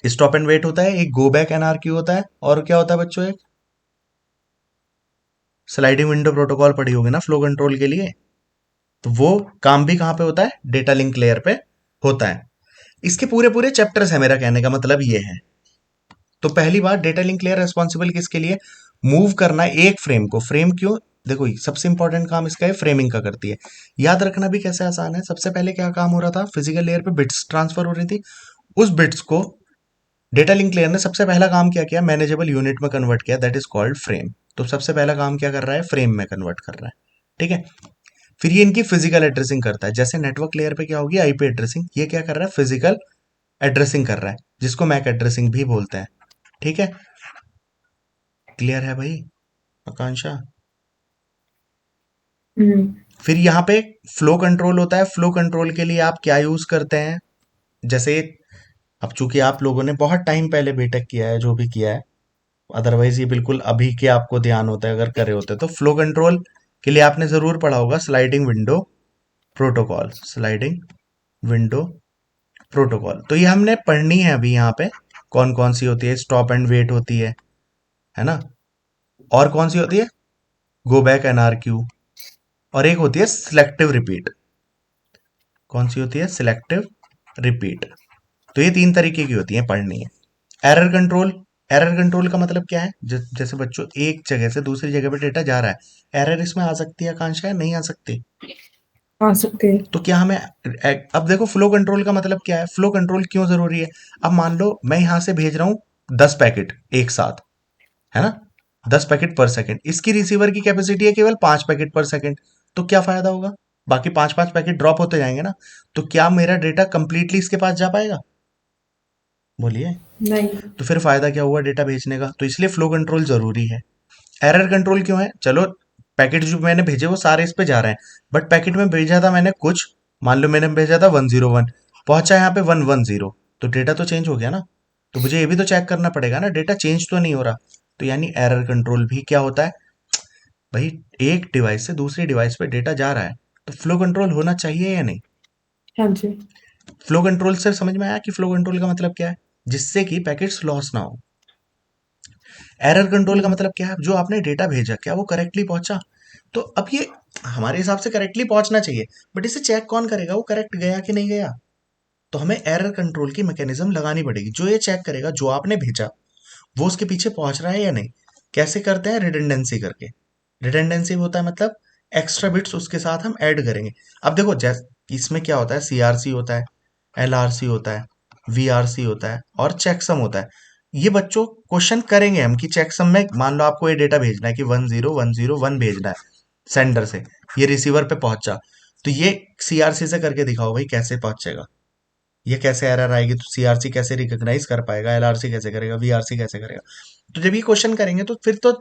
स्टॉप एंड वेट होता है, एक go back N R Q होता है, और क्या होता है बच्चों, एक स्लाइडिंग विंडो प्रोटोकॉल पढ़ी होगी ना फ्लो कंट्रोल के लिए। तो वो काम भी कहाँ पे होता है? डेटा लिंक लेयर पे होता है। इसके पूरे पूरे चैप्टर्स है, मेरा कहने का मतलब ये है। तो पहली बात, डेटा लिंक लेयर रिस्पॉन्सिबल किसके लिए? मूव करना है एक फ्रेम को। फ्रेम क्यों? देखो सबसे इंपॉर्टेंट काम इसका है, फ्रेमिंग का करती है। याद रखना भी कैसे आसान है। सबसे पहले क्या काम हो रहा था, फिजिकल लेयर पे बिट्स ट्रांसफर हो रही थी। उस बिट्स को डेटा लिंक लेयर ने सबसे पहला काम क्या किया, मैनेजेबल यूनिट में कन्वर्ट किया, दैट इज कॉल्ड फ्रेम। तो सबसे पहला काम क्या कर रहा है, फ्रेम में कन्वर्ट कर रहा है। ठीक है। फिर ये इनकी फिजिकल एड्रेसिंग करता है। जैसे नेटवर्क लेयर पे क्या होगी, आईपी एड्रेसिंग, ये क्या कर रहा है, फिजिकल एड्रेसिंग कर रहा है, जिसको मैक एड्रेसिंग भी बोलते हैं। ठीक है, क्लियर है भाई आकांक्षा? हम्म। फिर यहाँ पे फ्लो कंट्रोल होता है। फ्लो कंट्रोल के लिए आप क्या यूज करते हैं? जैसे अब चूंकि आप लोगों ने बहुत टाइम पहले बीटेक किया है, जो भी किया है, अदरवाइज ये बिल्कुल अभी के आपको ध्यान होता है अगर करे होते, तो फ्लो कंट्रोल के लिए आपने जरूर पढ़ा होगा sliding window protocol. Sliding window protocol, तो ये हमने पढ़नी है अभी यहाँ पे। कौन कौन सी होती है? स्टॉप एंड वेट होती है ना? और कौन सी होती है? Go back N R Q. और एक होती है सिलेक्टिव रिपीट। कौन सी होती है? Selective repeat. तो ये तीन तरीके की होती है, पढ़नी है। Error control. एरर कंट्रोल का मतलब क्या है? जैसे बच्चों एक जगह से दूसरी जगह पे डेटा जा रहा है, एरर इसमें आ सकती है आकांक्षा, है नहीं आ सकती? आ सकते हैं। तो क्या हमें अब देखो फ्लो कंट्रोल का मतलब क्या है, फ्लो कंट्रोल क्यों जरूरी है? अब मान लो मैं यहां से भेज रहा हूं 10 पैकेट एक साथ, है ना, 10 पैकेट पर सेकंड। इसकी रिसीवर की कैपेसिटी है केवल 5 पैकेट पर सेकंड। तो क्या फायदा होगा? बाकी पांच पांच पैकेट ड्रॉप होते जाएंगे ना। तो क्या मेरा डेटा कंप्लीटली इसके पास जा पाएगा? बोलिए। नहीं। तो फिर फायदा क्या हुआ डेटा भेजने का? तो इसलिए फ्लो कंट्रोल जरूरी है। एरर कंट्रोल क्यों है? चलो पैकेट जो मैंने भेजे वो सारे इस पे जा रहे हैं, बट पैकेट में भेजा था मैंने कुछ, मान लो मैंने भेजा था 101, पहुंचा यहाँ पे 110, तो डेटा तो चेंज हो गया ना। तो मुझे ये भी तो चेक करना पड़ेगा ना, डेटा चेंज तो नहीं हो रहा। तो यानी एरर कंट्रोल भी क्या होता है भाई, एक डिवाइस से दूसरी डिवाइस पे डेटा जा रहा है, तो फ्लो कंट्रोल होना चाहिए या नहीं? हाँ जी। फ्लो कंट्रोल से समझ में आया कि फ्लो कंट्रोल का मतलब क्या है? जिससे कि पैकेट्स लॉस ना हो। एरर कंट्रोल का हम्म। मतलब क्या है? जो आपने डेटा भेजा क्या वो करेक्टली पहुंचा? तो अब ये हमारे हिसाब से करेक्टली पहुंचना चाहिए, बट इसे चेक कौन करेगा वो करेक्ट गया कि नहीं गया? तो हमें एरर कंट्रोल की मैकेनिज्म लगानी पड़ेगी, जो ये चेक करेगा जो आपने भेजा वो उसके पीछे पहुंच रहा है या नहीं। कैसे करते हैं? रिडंडेंसी करके। रिडंडेंसी होता है मतलब एक्स्ट्रा बिट्स उसके साथ हम ऐड करेंगे। अब देखो जैसे इसमें क्या होता है, सीआरसी होता है, एलआरसी होता है, वीआरसी होता है और चेकसम होता है। ये बच्चों क्वेश्चन करेंगे हम कि चेकसम में मान लो आपको ये डेटा भेजना है कि 10101 भेजना है सेंडर से, ये रिसीवर पे पहुंचा, तो ये सीआरसी से करके दिखाओ भाई कैसे पहुंचेगा, ये कैसे एरर आएगी, तो सीआरसी कैसे रिकॉग्नाइज कर पाएगा, एलआरसी कैसे करेगा, वीआरसी कैसे करेगा। तो जब ये क्वेश्चन करेंगे तो फिर तो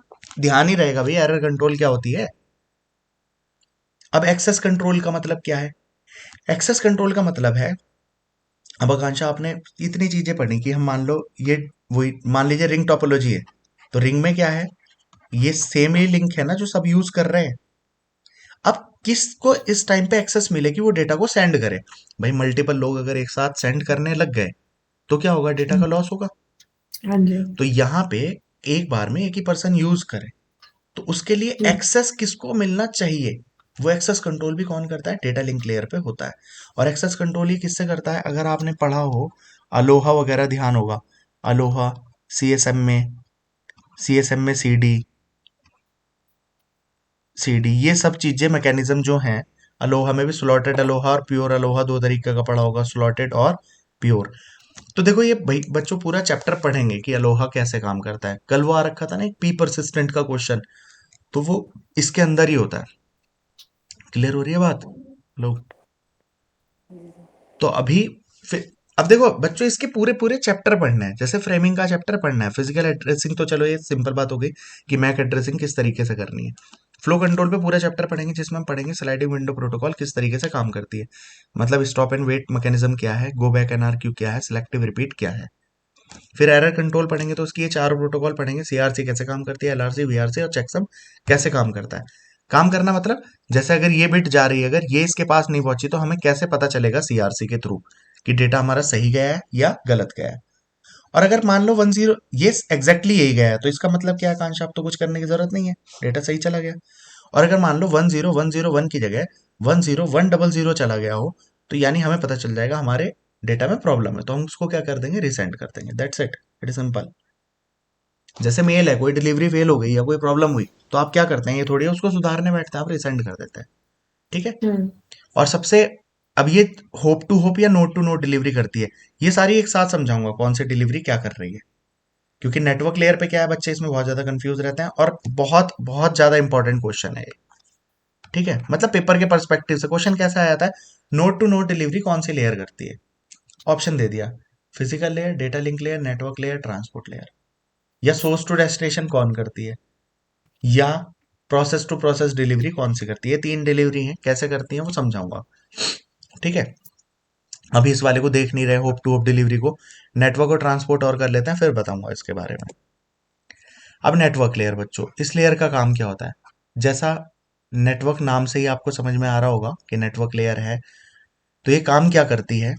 ध्यान ही रहेगा भाई एरर कंट्रोल क्या होती है। अब एक्सेस कंट्रोल का मतलब क्या है? एक्सेस कंट्रोल का मतलब है, अब आकांक्षा आपने इतनी चीजें पढ़ी कि हम मान लो ये वही मान लीजिए रिंग टोपोलॉजी है, तो रिंग में क्या है, ये सेम ही लिंक है ना जो सब यूज कर रहे हैं। अब किसको इस टाइम पे एक्सेस मिले कि वो डेटा को सेंड करे? भाई मल्टीपल लोग अगर एक साथ सेंड करने लग गए तो क्या होगा, डेटा का लॉस होगा। हाँ जी। तो यहाँ पे एक बार में एक ही पर्सन यूज करे, तो उसके लिए हम्म। एक्सेस किसको मिलना चाहिए? वो एक्सेस कंट्रोल भी कौन करता है? डेटा लिंक लेयर पे होता है। और एक्सेस कंट्रोल ही किससे करता है? अगर आपने पढ़ा हो अलोहा वगैरह, ध्यान होगा अलोहा, सीएसएम में, सीडी, सी डी, ये सब चीजें मैकेनिज्म जो हैं, अलोहा में भी स्लॉटेड अलोहा और प्योर अलोहा दो तरीके का पढ़ा होगा, स्लॉटेड और प्योर। तो देखो ये भाई बच्चों पूरा चैप्टर पढ़ेंगे कि अलोहा कैसे काम करता है। कल वो आ रखा था ना एक पी परसिस्टेंट का क्वेश्चन, तो वो इसके अंदर ही होता है। क्लियर हो रही है बात लोग? तो अभी फिर अब देखो बच्चों इसके पूरे पूरे चैप्टर पढ़ने हैं, जैसे फ्रेमिंग का चैप्टर पढ़ना है, फिजिकल एड्रेसिंग तो चलो ये सिंपल बात हो गई कि मैक एड्रेसिंग किस तरीके से करनी है। फ्लो कंट्रोल पे पूरा चैप्टर पढ़ेंगे जिसमें हम पढ़ेंगे स्लाइडिंग विंडो प्रोटोकॉल किस तरीके से काम करती है, मतलब स्टॉप एंड वेट मैकेनिज्म क्या है, गो बैक एनआरक्यू क्या है, सिलेक्टिव रिपीट क्या है। फिर एरर कंट्रोल पढ़ेंगे तो उसकी ये चारों प्रोटोकॉल पढ़ेंगे, सीआरसी कैसे काम करती है, एलआरसी, वीआरसी और चेकसम कैसे काम करता है। काम करना मतलब जैसे अगर ये बिट जा रही है, अगर ये इसके पास नहीं पहुंची तो हमें कैसे पता चलेगा सीआरसी के थ्रू कि डेटा हमारा सही गया है या गलत गया है। और अगर मान लो 10 ये एग्जैक्टली यही गया है तो इसका मतलब क्या है कांश, आप तो कुछ करने की जरूरत नहीं है, डेटा सही चला गया। और अगर मान लो 10101 की जगह 10100 चला गया हो, तो यानी हमें पता चल जाएगा हमारे डेटा में प्रॉब्लम है, तो हम उसको क्या कर देंगे, रिसेंड कर देंगे। That's it, it is simple. जैसे मेल है, कोई डिलीवरी फेल हो गई या कोई प्रॉब्लम हुई, तो आप क्या करते हैं, ये थोड़ी उसको सुधारने बैठते हैं, आप रिसेंड कर देते हैं। ठीक है। हम्म। और सबसे, अब ये होप टू होप या नोट टू नोट डिलीवरी करती है, ये सारी एक साथ समझाऊंगा कौन सी डिलीवरी क्या कर रही है। क्योंकि नेटवर्क लेयर पे क्या है, बच्चे इसमें बहुत ज्यादा कंफ्यूज रहते हैं और बहुत बहुत ज्यादा इंपॉर्टेंट क्वेश्चन है ये। ठीक है, मतलब पेपर के पर्सपेक्टिव से क्वेश्चन कैसा आया था, नोट टू नोट डिलीवरी कौन सी लेयर करती है। ऑप्शन दे दिया, physical layer, data link layer, network layer, transport layer. या सोर्स टू डेस्टिनेशन कौन करती है, या प्रोसेस टू प्रोसेस डिलीवरी कौन सी करती है। तीन डिलीवरी है, कैसे करती है वो समझाऊंगा। ठीक है। अभी इस वाले को देख नहीं रहे, होप टू होप डिलीवरी को, नेटवर्क और ट्रांसपोर्ट और कर लेते हैं, फिर बताऊंगा इसके बारे में। अब नेटवर्क लेयर बच्चों, इस लेयर का काम क्या होता है, जैसा नेटवर्क नाम से ही आपको समझ में आ रहा होगा कि नेटवर्क लेयर है, तो ये काम क्या करती है।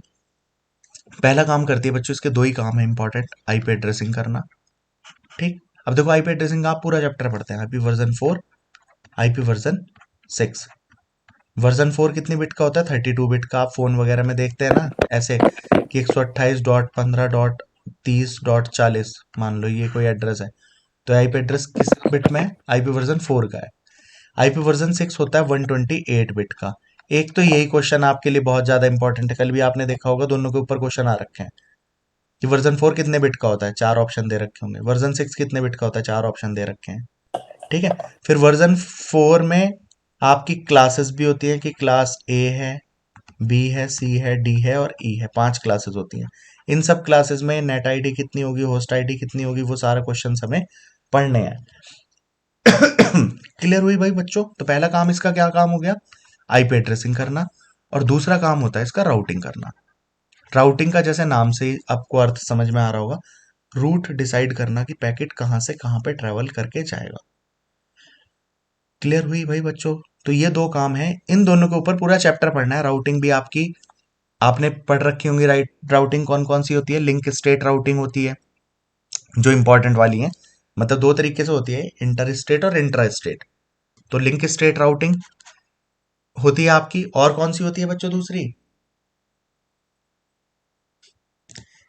पहला काम करती है बच्चों, इसके दो ही काम है इंपॉर्टेंट, आईपी एड्रेसिंग करना। ठीक। अब देखो आईपी एड्रेसिंग का आप पूरा चैप्टर पढ़ते हैं, IP version 4, IP version 6। Version 4 कितनी बिट का होता है, 32 बिट का। आप फोन वगैरह में देखते हैं ना ऐसे कि 128.15.30.40, मान लो ये कोई एड्रेस है, तो आईपी एड्रेस किस बिट में है, आईपी वर्जन 4 का है। आईपी वर्जन 6 होता है 128 बिट का। एक तो यही क्वेश्चन आपके लिए बहुत ज्यादा इंपॉर्टेंट है, कल भी आपने देखा होगा, दोनों के ऊपर क्वेश्चन आ रखे हैं कि वर्जन 4 कितने बिट का होता है, चार ऑप्शन दे रखे होंगे। वर्जन 6 कितने बिट का होता है, चार ऑप्शन दे रखे हैं। ठीक है। फिर वर्जन 4 में आपकी क्लासेस भी होती है कि क्लास ए है, बी है, सी है, डी है और ई है, पांच क्लासेस होती हैं। इन सब क्लासेस में नेट आईडी कितनी होगी, होस्ट आईडी कितनी होगी, वो सारा क्वेश्चन हमें पढ़ने हैं। क्लियर हुई भाई बच्चों? तो पहला काम इसका क्या काम हो गया, आईपी एड्रेसिंग करना। और दूसरा काम होता है इसका राउटिंग करना। राउटिंग का जैसे नाम से ही आपको अर्थ समझ में आ रहा होगा, रूट डिसाइड करना कि पैकेट कहाँ से कहाँ पे ट्रेवल करके जाएगा। क्लियर हुई भाई बच्चों? तो ये दो काम है, इन दोनों के ऊपर पूरा चैप्टर पढ़ना है। राउटिंग भी आपकी आपने पढ़ रखी होंगी, राइट। राउटिंग कौन कौन सी होती है, लिंक स्टेट राउटिंग होती है जो इंपॉर्टेंट वाली है, मतलब दो तरीके से होती है, इंटर स्टेट और इंट्रा स्टेट। तो लिंक स्टेट राउटिंग होती है आपकी, और कौन सी होती है बच्चों दूसरी,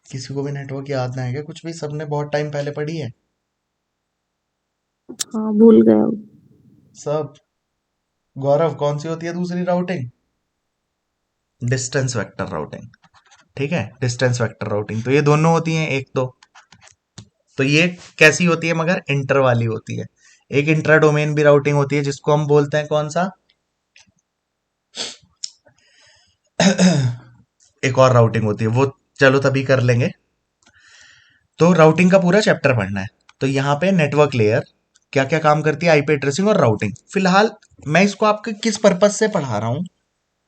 किसी को भी नेटवर्क याद ना है क्या कुछ भी, सबने बहुत टाइम पहले पढ़ी है हाँ, भूल गया हूँ। सब। गौरव, कौन सी होती है दूसरी राउटिंग, डिस्टेंस वेक्टर राउटिंग। ठीक है, डिस्टेंस वेक्टर राउटिंग, तो ये दोनों होती हैं एक दो। तो ये कैसी होती है, मगर इंटर वाली होती है। एक इंट्रा डोमेन भी राउटिंग होती है जिसको हम बोलते हैं कौन सा, एक और राउटिंग होती है वो, चलो तभी कर लेंगे। तो राउटिंग का पूरा चैप्टर पढ़ना है। तो यहाँ पे नेटवर्क लेयर क्या क्या काम करती है, आईपी एड्रेसिंग और राउटिंग। फिलहाल मैं इसको आपके किस पर्पज से पढ़ा रहा हूँ,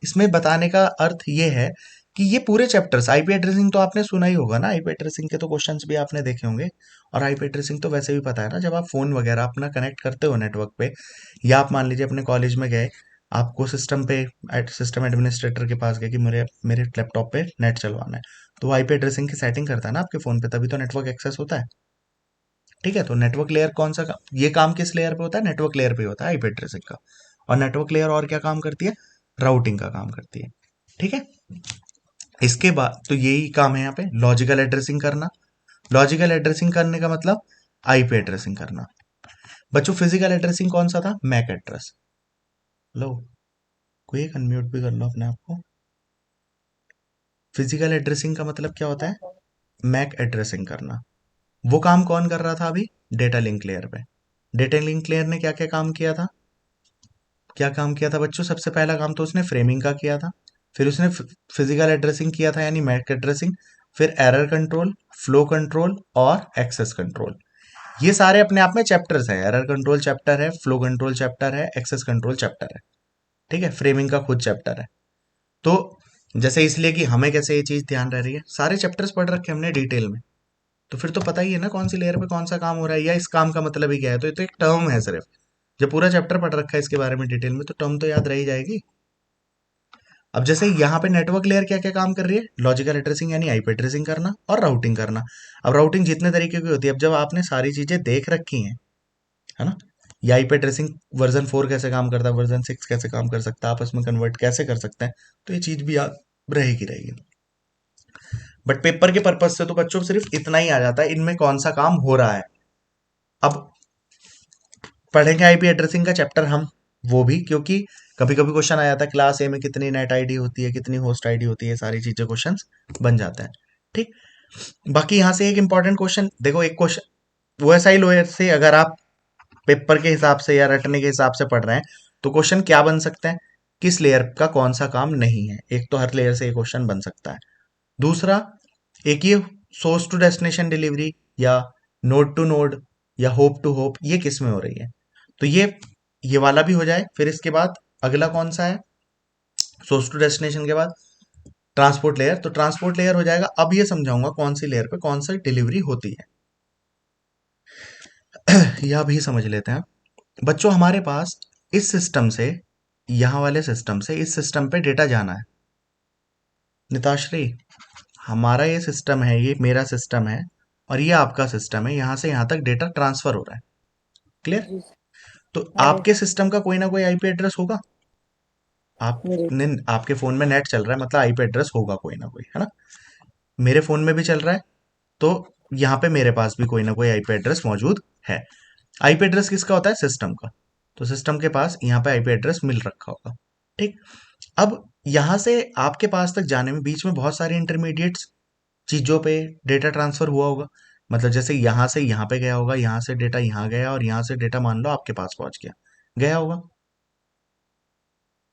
इसमें बताने का अर्थ ये है कि ये पूरे चैप्टर्स, आईपी एड्रेसिंग तो आपने सुना ही होगा ना, आईपी एड्रेसिंग के तो क्वेश्चंस भी आपने देखे होंगे। और आईपी एड्रेसिंग तो वैसे भी पता है ना, जब आप फोन वगैरह अपना कनेक्ट करते हो नेटवर्क पे, या आप मान लीजिए अपने कॉलेज में गए, आपको सिस्टम पे सिस्टम एडमिनिस्ट्रेटर के पास गए कि मेरे मेरे लैपटॉप पे नेट चलवाना है, तो वो आईपी एड्रेसिंग की सेटिंग करता है ना आपके फोन पे, तभी तो नेटवर्क एक्सेस होता है। ठीक है, तो नेटवर्क लेयर कौन सा ये काम किस लेयर पे होता है, नेटवर्क लेयर पे होता है आईपी एड्रेसिंग का। और नेटवर्क लेयर और क्या काम करती है, राउटिंग का काम करती है। ठीक है। इसके बाद तो यही काम है यहाँ पे, लॉजिकल एड्रेसिंग करना। लॉजिकल एड्रेसिंग करने का मतलब आईपी एड्रेसिंग करना। बच्चों फिजिकल एड्रेसिंग कौन सा था, मैक एड्रेस। लो, कोई एक अनम्यूट भी कर लो अपने आप को। फिजिकल एड्रेसिंग का मतलब क्या होता है? मैक एड्रेसिंग करना। वो काम कौन कर रहा था अभी? डेटा लिंक लेयर पे। डेटा लिंक लेयर ने क्या क्या काम किया था? क्या काम किया था बच्चों? सबसे पहला काम तो उसने फ्रेमिंग का किया था। फिर उसने फिजिकल एड्रेसिंग किया था, यानी मैक एड्रेसिंग। फिर एरर कंट्रोल, फ्लो कंट्रोल और एक्सेस कंट्रोल। ये सारे अपने आप में चैप्टर्स है। एरर कंट्रोल चैप्टर है, फ्लो कंट्रोल चैप्टर है, एक्सेस कंट्रोल चैप्टर है। ठीक है, फ्रेमिंग का खुद चैप्टर है। तो जैसे इसलिए कि हमें कैसे ये चीज ध्यान रह रही है, सारे चैप्टर्स पढ़ रखे हमने डिटेल में, तो फिर तो पता ही है ना कौन सी लेयर पे कौन सा काम हो रहा है, या इस काम का मतलब ही क्या है। तो ये तो एक टर्म है सिर्फ। जब पूरा चैप्टर पढ़ रखा है इसके बारे में डिटेल में, तो टर्म तो याद रह ही जाएगी। अब जैसे यहाँ पे नेटवर्क लेयर क्या क्या काम कर रही है? लॉजिकल एड्रेसिंग यानी आईपी एड्रेसिंग करना और राउटिंग करना। अब राउटिंग जितने तरीके की होती है, अब जब आपने सारी चीजें देख रखी हैं, है ना, या आईपी एड्रेसिंग वर्जन 4 कैसे काम करता है, वर्जन 6 कैसे काम कर सकता है, आपस में कन्वर्ट कैसे कर सकते हैं, तो ये चीज भी याद रहेगी रहेगी। बट पेपर के पर्पज से तो बच्चों सिर्फ इतना ही आ जाता है, इनमें कौन सा काम हो रहा है। अब पढ़ेंगे आईपी एड्रेसिंग का चैप्टर हम, वो भी क्योंकि कभी कभी क्वेश्चन आ जाता है क्लास ए में कितनी नेट आईडी होती है, कितनी होस्ट आईडी होती है, सारी चीजें क्वेश्चंस बन जाते हैं। ठीक। बाकी यहाँ से एक इंपॉर्टेंट क्वेश्चन देखो, एक क्वेश्चन ओएसआई लोअर से अगर आप पेपर के हिसाब से या रटने के हिसाब से पढ़ रहे हैं, तो क्वेश्चन क्या बन सकते हैं? किस लेयर का कौन सा काम नहीं है, एक तो हर लेयर से ये क्वेश्चन बन सकता है। दूसरा, एक ये सोर्स टू डेस्टिनेशन डिलीवरी या नोड टू नोड या होप टू होप, ये किस में हो रही है? तो ये वाला भी हो जाए। फिर इसके बाद अगला कौन सा है? सोर्स टू डेस्टिनेशन के बाद ट्रांसपोर्ट लेयर, तो ट्रांसपोर्ट लेयर हो जाएगा। अब ये समझाऊंगा कौन सी लेयर पे कौन सी डिलीवरी होती है। यह भी समझ लेते हैं बच्चों। हमारे पास इस सिस्टम से, यहाँ वाले सिस्टम से इस सिस्टम पे डेटा जाना है। निताश्री, हमारा ये सिस्टम है, ये मेरा सिस्टम है और ये आपका सिस्टम है, यहां से यहां तक डेटा ट्रांसफर हो रहा है। क्लियर? जी। तो हाँ जी। आपके सिस्टम का कोई ना कोई आईपी एड्रेस होगा। जी। आपने, आपके फोन में नेट चल रहा है मतलब आईपी एड्रेस होगा कोई ना कोई, है ना? मेरे फोन में भी चल रहा है, तो यहाँ पे मेरे पास भी कोई ना कोई आईपी एड्रेस मौजूद है। आईपी एड्रेस किसका होता है? सिस्टम का। तो सिस्टम के पास यहाँ पे आईपी एड्रेस मिल रखा होगा। ठीक। अब यहाँ से आपके पास तक जाने में बीच में बहुत सारी इंटरमीडिएट चीजों पे डेटा ट्रांसफर हुआ होगा। मतलब जैसे यहाँ से यहाँ पे गया होगा, यहाँ से डेटा यहाँ गया और यहाँ से डेटा मान लो आपके पास पहुंच गया, गया होगा।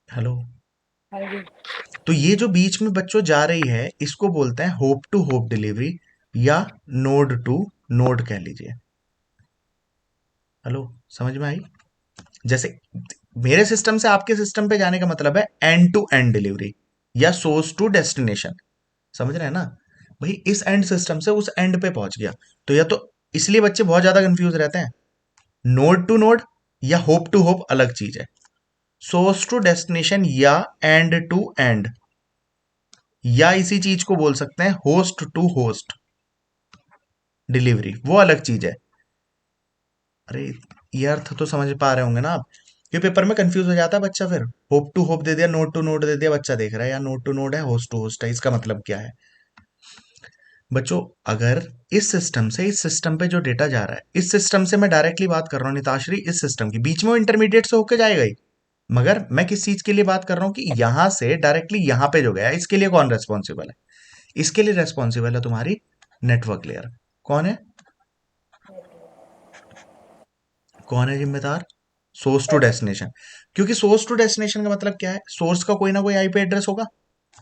हेलो? हाँ जी। तो ये जो बीच में बच्चों जा रही है, इसको बोलते हैं होप टू होप डिलीवरी या नोड टू नोड कह लीजिए। हेलो? समझ में आई? जैसे मेरे सिस्टम से आपके सिस्टम पे जाने का मतलब है एंड टू एंड डिलीवरी या सोर्स टू डेस्टिनेशन। समझ रहे हैं ना? भाई इस एंड सिस्टम से उस एंड पे पहुंच गया। तो या तो, इसलिए बच्चे बहुत ज्यादा कंफ्यूज रहते हैं। नोड टू नोड या होप टू होप अलग चीज है। सोर्स टू डेस्टिनेशन या एंड टू एंड, या इसी चीज को बोल सकते हैं होस्ट टू होस्ट डिलीवरी, वो अलग चीज है। अरे, ये अर्थ तो समझ पा रहे होंगे ना आप? ये पेपर में कंफ्यूज हो जाता है बच्चा, फिर होप टू होप दे दिया, नोड टू नोड दे दिया, बच्चा देख रहा है यार नोड टू नोड है, होस्ट टू होस्ट है, इसका मतलब क्या है? बच्चों, अगर इस सिस्टम से इस सिस्टम पे जो डेटा जा रहा है, इस सिस्टम से मैं डायरेक्टली बात कर रहा हूँ निताश्री, इस सिस्टम के बीच में वो इंटरमीडिएट से होके जाएगा ही, मगर मैं किस चीज के लिए बात कर रहा हूँ कि यहां से डायरेक्टली यहां पे जो गया, इसके लिए कौन रेस्पॉन्सिबल है? इसके लिए रेस्पॉन्सिबल है तुम्हारी नेटवर्क लेयर। कौन है? कौन है जिम्मेदार? Source to destination. क्योंकि सोर्स टू डेस्टिनेशन का मतलब क्या है? सोर्स का कोई ना कोई आईपी एड्रेस होगा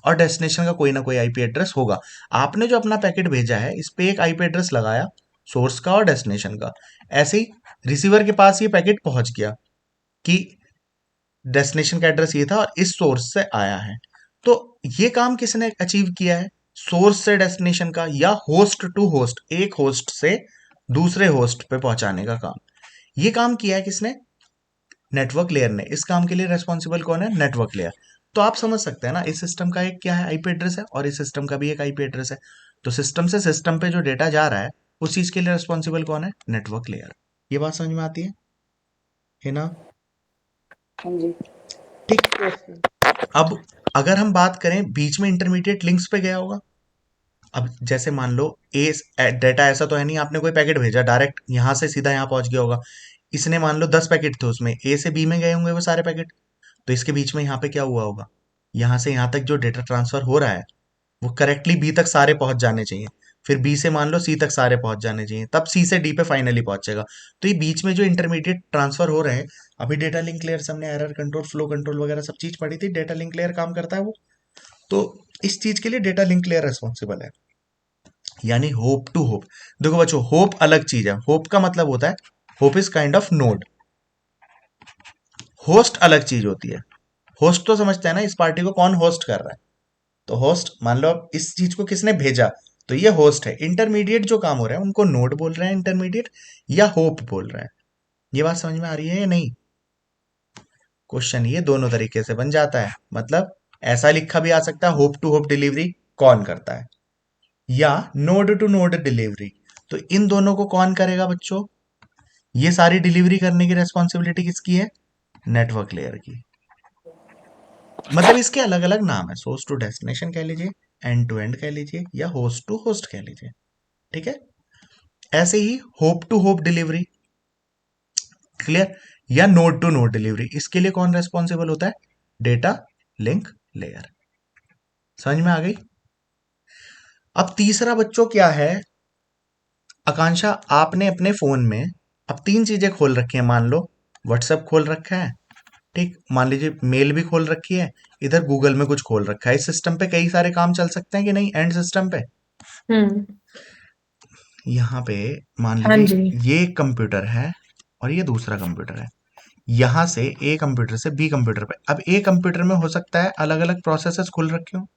और डेस्टिनेशन का कोई ना कोई आईपी एड्रेस होगा। आपने जो अपना पैकेट भेजा है, इस पे एक आईपी एड्रेस लगाया, सोर्स का और डेस्टिनेशन का। ऐसे ही रिसीवर के पास ये पैकेट पहुंच गया कि डेस्टिनेशन का एड्रेस ये था और इस सोर्स से आया है। तो ये काम किसने अचीव किया है? सोर्स से डेस्टिनेशन का या होस्ट टू होस्ट, एक होस्ट से दूसरे होस्ट पे पहुंचाने का काम, ये काम किया है किसने? नेटवर्क लेयर ने। इस काम के लिए रेस्पॉन्सिबल कौन है? Network layer. तो आप समझ सकते हैं ना, इस सिस्टम का एक क्या है? आईपी एड्रेस है, और इस सिस्टम का भी एक आईपी एड्रेस है। तो सिस्टम से सिस्टम पे जो डेटा जा रहा है, उस चीज के लिए रेस्पॉन्सिबल कौन है? Network layer. ये बात समझ में आती है ना? हाँ जी। ठीक। Yes sir. अब अगर हम बात करें बीच में इंटरमीडिएट लिंक्स पे गया होगा। अब जैसे मान लो ए डेटा, ऐसा तो है नहीं आपने कोई पैकेट भेजा डायरेक्ट यहां से सीधा यहां पहुंच गया होगा। इसने मान लो 10 पैकेट थे, उसमें ए से बी में गए होंगे वो सारे पैकेट। तो इसके बीच में यहाँ पे क्या हुआ होगा, यहाँ से यहाँ तक जो डेटा ट्रांसफर हो रहा है वो करेक्टली बी तक सारे पहुंच जाने चाहिए, फिर बी से मान लो सी तक सारे पहुंच जाने चाहिए, तब सी से डी पे फाइनली पहुंचेगा। तो ये बीच में जो इंटरमीडिएट ट्रांसफर हो रहे हैं, अभी डेटा लिंक लेयर से हमने एरर कंट्रोल, फ्लो कंट्रोल वगैरह सब चीज पढ़ी थी, डेटा लिंक लेयर काम करता है वो। तो इस चीज के लिए डेटा लिंक लेयर रिस्पॉन्सिबल है, यानी होप टू होप। देखो बच्चों, होप अलग चीज है। होप का मतलब होता है, hope is kind of node. Host अलग चीज होती है। होस्ट तो समझते हैं ना, इस पार्टी को कौन होस्ट कर रहा है। तो होस्ट, मान लो अब इस चीज को किसने भेजा, तो ये होस्ट है। इंटरमीडिएट जो काम हो रहा है उनको नोड बोल रहे हैं इंटरमीडिएट, या होप बोल रहे हैं। ये बात समझ में आ रही है या नहीं? क्वेश्चन ये दोनों तरीके से बन जाता है। मतलब ऐसा लिखा भी आ सकता है, होप टू होप डिलीवरी कौन करता है, या नोड टू नोड डिलीवरी। तो इन दोनों को कौन करेगा बच्चों? ये सारी डिलीवरी करने की रेस्पॉन्सिबिलिटी किसकी है? नेटवर्क लेयर की। मतलब इसके अलग अलग नाम है, सोर्स टू डेस्टिनेशन कह लीजिए, एंड टू एंड कह लीजिए, या होस्ट टू होस्ट कह लीजिए। ठीक है। ऐसे ही hop to hop delivery, clear, या नोड टू नोड डिलीवरी, इसके लिए कौन रेस्पॉन्सिबल होता है? Data link layer. समझ में आ गई? अब तीसरा बच्चों क्या है? आकांक्षा, आपने अपने फोन में अब तीन चीजें खोल रखी हैं। मान लो व्हाट्सएप खोल रखा है, ठीक, मान लीजिए मेल भी खोल रखी है, इधर गूगल में कुछ खोल रखा है। इस सिस्टम पे कई सारे काम चल सकते हैं कि नहीं, एंड सिस्टम पे। हम्म। यहाँ पे मान हाँ लीजिए जी। ये एक कंप्यूटर है और ये दूसरा कंप्यूटर है। यहाँ से ए कंप्यूटर से बी कंप्यूटर पे, अब ए कंप्यूटर में हो सकता है अलग अलग प्रोसेसेस खुल रखे हो।